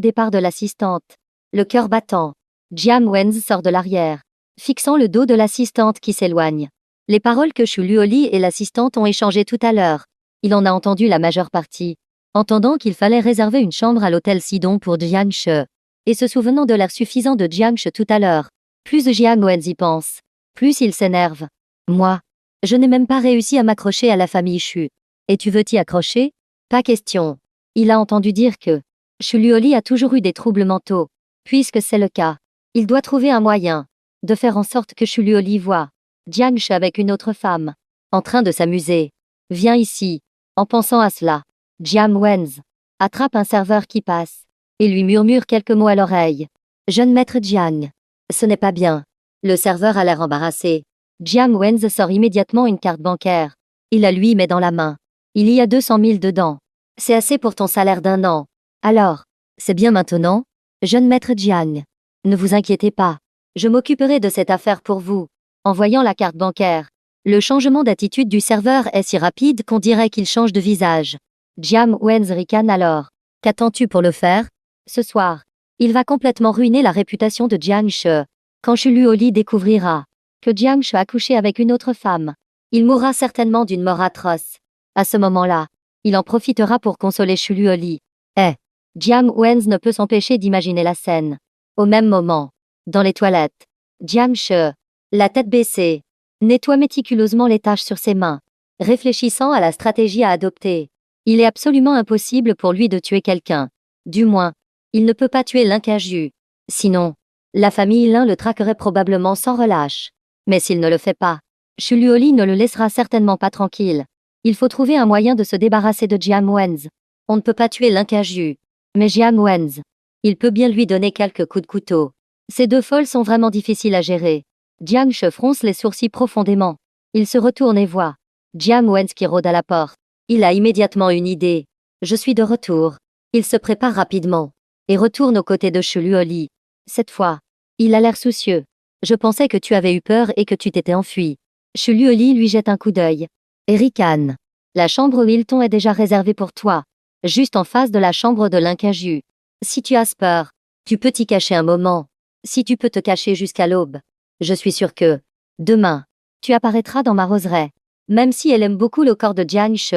départ de l'assistante, le cœur battant, Jiang Wenzi sort de l'arrière, fixant le dos de l'assistante qui s'éloigne. Les paroles que Shu Luoli et l'assistante ont échangées tout à l'heure, il en a entendu la majeure partie. Entendant qu'il fallait réserver une chambre à l'hôtel Sidon pour Jiang She, et se souvenant de l'air suffisant de Jiang She tout à l'heure, plus Jiang Wenzi pense, plus il s'énerve. Moi, je n'ai même pas réussi à m'accrocher à la famille Shu. Et tu veux t'y accrocher? Pas question. Il a entendu dire que Shu Luoli a toujours eu des troubles mentaux. Puisque c'est le cas, il doit trouver un moyen de faire en sorte que Shu Luoli voie Jiang She avec une autre femme, en train de s'amuser. Viens ici. En pensant à cela, Jiang Wenzi attrape un serveur qui passe et lui murmure quelques mots à l'oreille. Jeune maître Jiang, ce n'est pas bien. Le serveur a l'air embarrassé. Jiang Wenzi sort immédiatement une carte bancaire. Il la lui met dans la main. Il y a 200 000 dedans. C'est assez pour ton salaire d'un an. Alors, c'est bien maintenant? Jeune maître Jiang, ne vous inquiétez pas. Je m'occuperai de cette affaire pour vous. En voyant la carte bancaire, le changement d'attitude du serveur est si rapide qu'on dirait qu'il change de visage. Jiang Wenzi ricane alors. Qu'attends-tu pour le faire? Ce soir, il va complètement ruiner la réputation de Jiang She. Quand Shu Luoli découvrira que Jiang She a couché avec une autre femme, il mourra certainement d'une mort atroce. À ce moment-là, il en profitera pour consoler Shu Luoli. Jiang Wenzi ne peut s'empêcher d'imaginer la scène. Au même moment, dans les toilettes, Jiang She, la tête baissée, nettoie méticuleusement les taches sur ses mains, réfléchissant à la stratégie à adopter. Il est absolument impossible pour lui de tuer quelqu'un. Du moins, il ne peut pas tuer Lincaju. Sinon, la famille Lin le traquerait probablement sans relâche. Mais s'il ne le fait pas, Shu Luoli ne le laissera certainement pas tranquille. Il faut trouver un moyen de se débarrasser de Jiang Wenzi. On ne peut pas tuer Lincaju. Mais Jiang Wenzi, il peut bien lui donner quelques coups de couteau. Ces deux folles sont vraiment difficiles à gérer. Jiang She fronce les sourcils profondément. Il se retourne et voit Jiang Wenzi qui rôde à la porte. Il a immédiatement une idée. Je suis de retour. Il se prépare rapidement et retourne aux côtés de Shu Luoli. Cette fois, il a l'air soucieux. Je pensais que tu avais eu peur et que tu t'étais enfui. Shu Luoli lui jette un coup d'œil et ricane. La chambre Hilton est déjà réservée pour toi, juste en face de la chambre de Lincaju. Si tu as peur, tu peux t'y cacher un moment. Si tu peux te cacher jusqu'à l'aube, je suis sûr que, demain, tu apparaîtras dans ma roseraie. Même si elle aime beaucoup le corps de Jiang She,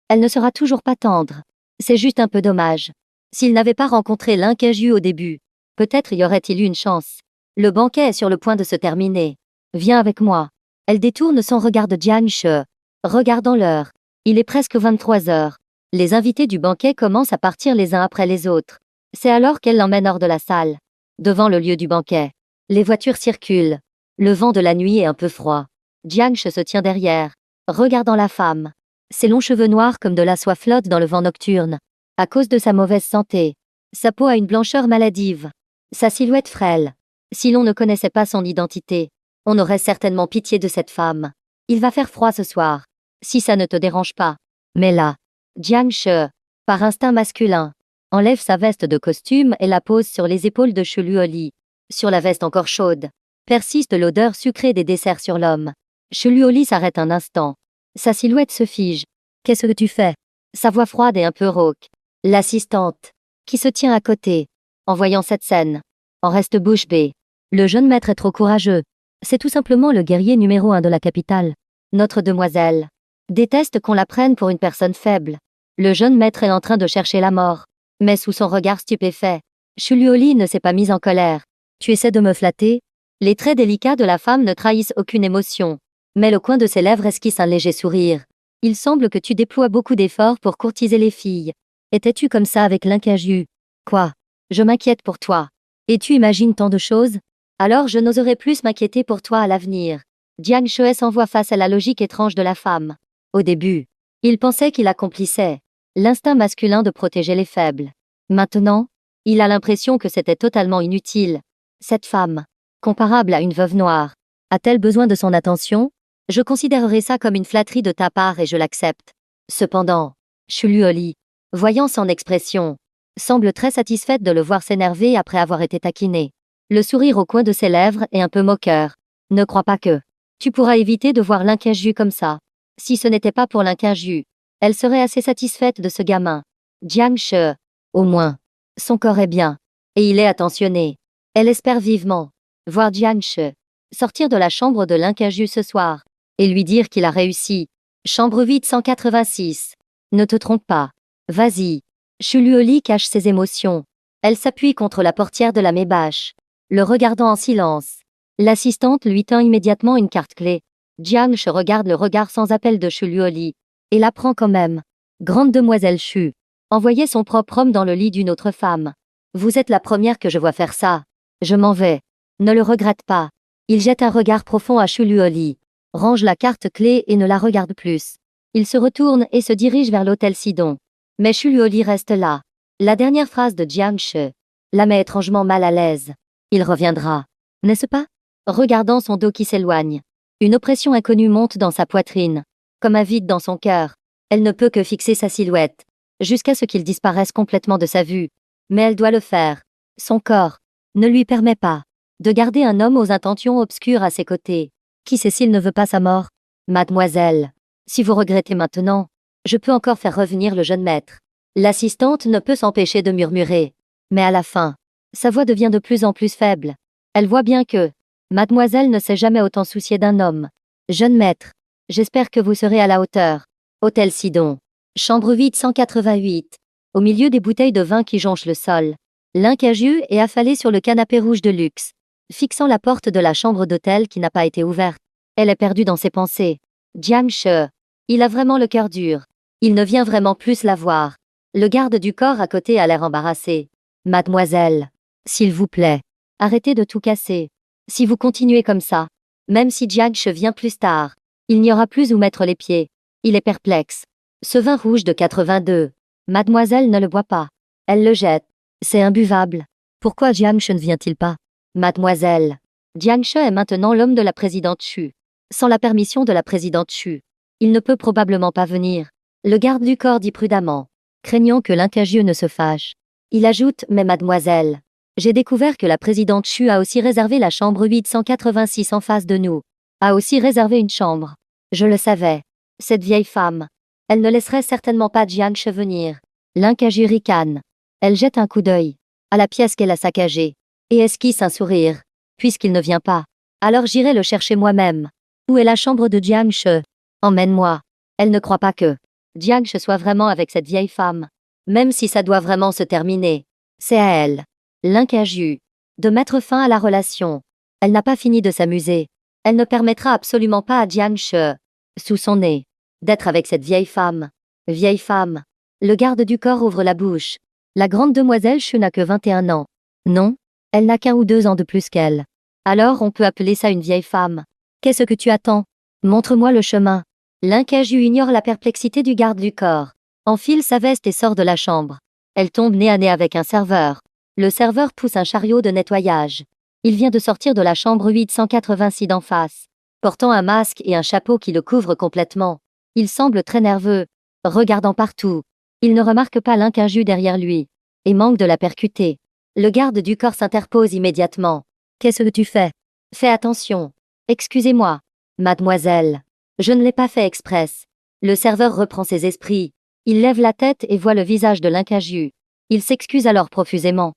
elle ne sera toujours pas tendre. C'est juste un peu dommage. S'il n'avait pas rencontré Lincaju au début, peut-être y aurait-il eu une chance. Le banquet est sur le point de se terminer. Viens avec moi. Elle détourne son regard de Jiang She, regardant l'heure. Il est presque 23 heures. Les invités du banquet commencent à partir les uns après les autres. C'est alors qu'elle l'emmène hors de la salle, devant le lieu du banquet. Les voitures circulent. Le vent de la nuit est un peu froid. Jiang She se tient derrière, regardant la femme. Ses longs cheveux noirs comme de la soie flottent dans le vent nocturne. À cause de sa mauvaise santé, sa peau a une blancheur maladive. Sa silhouette frêle. Si l'on ne connaissait pas son identité, on aurait certainement pitié de cette femme. Il va faire froid ce soir, si ça ne te dérange pas. Mais là, Jiang She, par instinct masculin, enlève sa veste de costume et la pose sur les épaules de Shu Luoli. Sur la veste encore chaude, persiste l'odeur sucrée des desserts sur l'homme. Shu Luoli s'arrête un instant. Sa silhouette se fige. Qu'est-ce que tu fais? Sa voix froide et un peu rauque. L'assistante, qui se tient à côté, en voyant cette scène, en reste bouche bée. Le jeune maître est trop courageux. C'est tout simplement le guerrier numéro 1 de la capitale. Notre demoiselle déteste qu'on la prenne pour une personne faible. Le jeune maître est en train de chercher la mort. Mais sous son regard stupéfait, Shu Luoli ne s'est pas mise en colère. Tu essaies de me flatter? Les traits délicats de la femme ne trahissent aucune émotion. Mais le coin de ses lèvres esquisse un léger sourire. Il semble que tu déploies beaucoup d'efforts pour courtiser les filles. Étais-tu comme ça avec Lincaju? Quoi? Je m'inquiète pour toi. Et tu imagines tant de choses? Alors je n'oserai plus m'inquiéter pour toi à l'avenir. Jiang She s'envoie face à la logique étrange de la femme. Au début, il pensait qu'il accomplissait l'instinct masculin de protéger les faibles. Maintenant, il a l'impression que c'était totalement inutile. Cette femme, comparable à une veuve noire, a-t-elle besoin de son attention? Je considérerais ça comme une flatterie de ta part et je l'accepte. Cependant, Shu Luoli, Voyant son expression, semble très satisfaite de le voir s'énerver après avoir été taquiné. Le sourire au coin de ses lèvres est un peu moqueur. Ne crois pas que tu pourras éviter de voir Lincaju comme ça. Si ce n'était pas pour Lincaju, elle serait assez satisfaite de ce gamin. Jiang She, au moins, son corps est bien, et il est attentionné. Elle espère vivement voir Jiang She sortir de la chambre de Lincaju ce soir, et lui dire qu'il a réussi. Chambre 886. Ne te trompe pas. Vas-y. Chuluoli cache ses émotions. Elle s'appuie contre la portière de la Maybach, le regardant en silence. L'assistante lui tend immédiatement une carte clé. Jiang She regarde le regard sans appel de Chuluoli, et la prend quand même. Grande demoiselle Chu. Envoyer son propre homme dans le lit d'une autre femme. Vous êtes la première que je vois faire ça. Je m'en vais. Ne le regrette pas. Il jette un regard profond à Chuluoli, range la carte clé et ne la regarde plus. Il se retourne et se dirige vers l'hôtel Sidon. Mais Chuluoli reste là. La dernière phrase de Jiang She la met étrangement mal à l'aise. Il reviendra, n'est-ce pas? Regardant son dos qui s'éloigne. Une oppression inconnue monte dans sa poitrine, comme un vide dans son cœur. Elle ne peut que fixer sa silhouette, jusqu'à ce qu'il disparaisse complètement de sa vue. Mais elle doit le faire. Son corps ne lui permet pas de garder un homme aux intentions obscures à ses côtés. Qui sait s'il ne veut pas sa mort? Mademoiselle, si vous regrettez maintenant, je peux encore faire revenir le jeune maître. L'assistante ne peut s'empêcher de murmurer. Mais à la fin, sa voix devient de plus en plus faible. Elle voit bien que mademoiselle ne s'est jamais autant souciée d'un homme. Jeune maître, j'espère que vous serez à la hauteur. Hôtel Sidon. Chambre 888. Au milieu des bouteilles de vin qui jonchent le sol, Lincaju est affalée sur le canapé rouge de luxe, fixant la porte de la chambre d'hôtel qui n'a pas été ouverte. Elle est perdue dans ses pensées. Jiang She. Il a vraiment le cœur dur. Il ne vient vraiment plus la voir. Le garde du corps à côté a l'air embarrassé. Mademoiselle, s'il vous plaît, arrêtez de tout casser. Si vous continuez comme ça, même si Jiang She vient plus tard, il n'y aura plus où mettre les pieds. Il est perplexe. Ce vin rouge de 82. Mademoiselle ne le boit pas. Elle le jette. C'est imbuvable. Pourquoi Jiang She ne vient-il pas? Mademoiselle. Jiang She est maintenant l'homme de la présidente Chu. Sans la permission de la présidente Chu, il ne peut probablement pas venir. Le garde du corps dit prudemment, craignant que Lincaju ne se fâche. Il ajoute, mais mademoiselle, j'ai découvert que la présidente Chu a aussi réservé la chambre 886 en face de nous. A aussi réservé une chambre. Je le savais. Cette vieille femme. Elle ne laisserait certainement pas Jiang She venir. Lincaju ricane. Elle jette un coup d'œil à la pièce qu'elle a saccagée et esquisse un sourire. Puisqu'il ne vient pas, alors j'irai le chercher moi-même. Où est la chambre de Jiang She? Emmène-moi. Elle ne croit pas que Jiang She soit vraiment avec cette vieille femme. Même si ça doit vraiment se terminer. C'est à elle, Lincaju, de mettre fin à la relation. Elle n'a pas fini de s'amuser. Elle ne permettra absolument pas à Jiang She, sous son nez, d'être avec cette vieille femme. Vieille femme. Le garde du corps ouvre la bouche. La grande demoiselle Chu n'a que 21 ans. Non, elle n'a qu'1 ou 2 ans de plus qu'elle. Alors on peut appeler ça une vieille femme. Qu'est-ce que tu attends? Montre-moi le chemin. Lincaju ignore la perplexité du garde du corps. Enfile sa veste et sort de la chambre. Elle tombe nez à nez avec un serveur. Le serveur pousse un chariot de nettoyage. Il vient de sortir de la chambre 886 d'en face, portant un masque et un chapeau qui le couvrent complètement. Il semble très nerveux, regardant partout. Il ne remarque pas Lincaju derrière lui, et manque de la percuter. Le garde du corps s'interpose immédiatement. Qu'est-ce que tu fais? Fais attention. Excusez-moi. Mademoiselle. Je ne l'ai pas fait express. Le serveur reprend ses esprits. Il lève la tête et voit le visage de Lincaju. Il s'excuse alors profusément.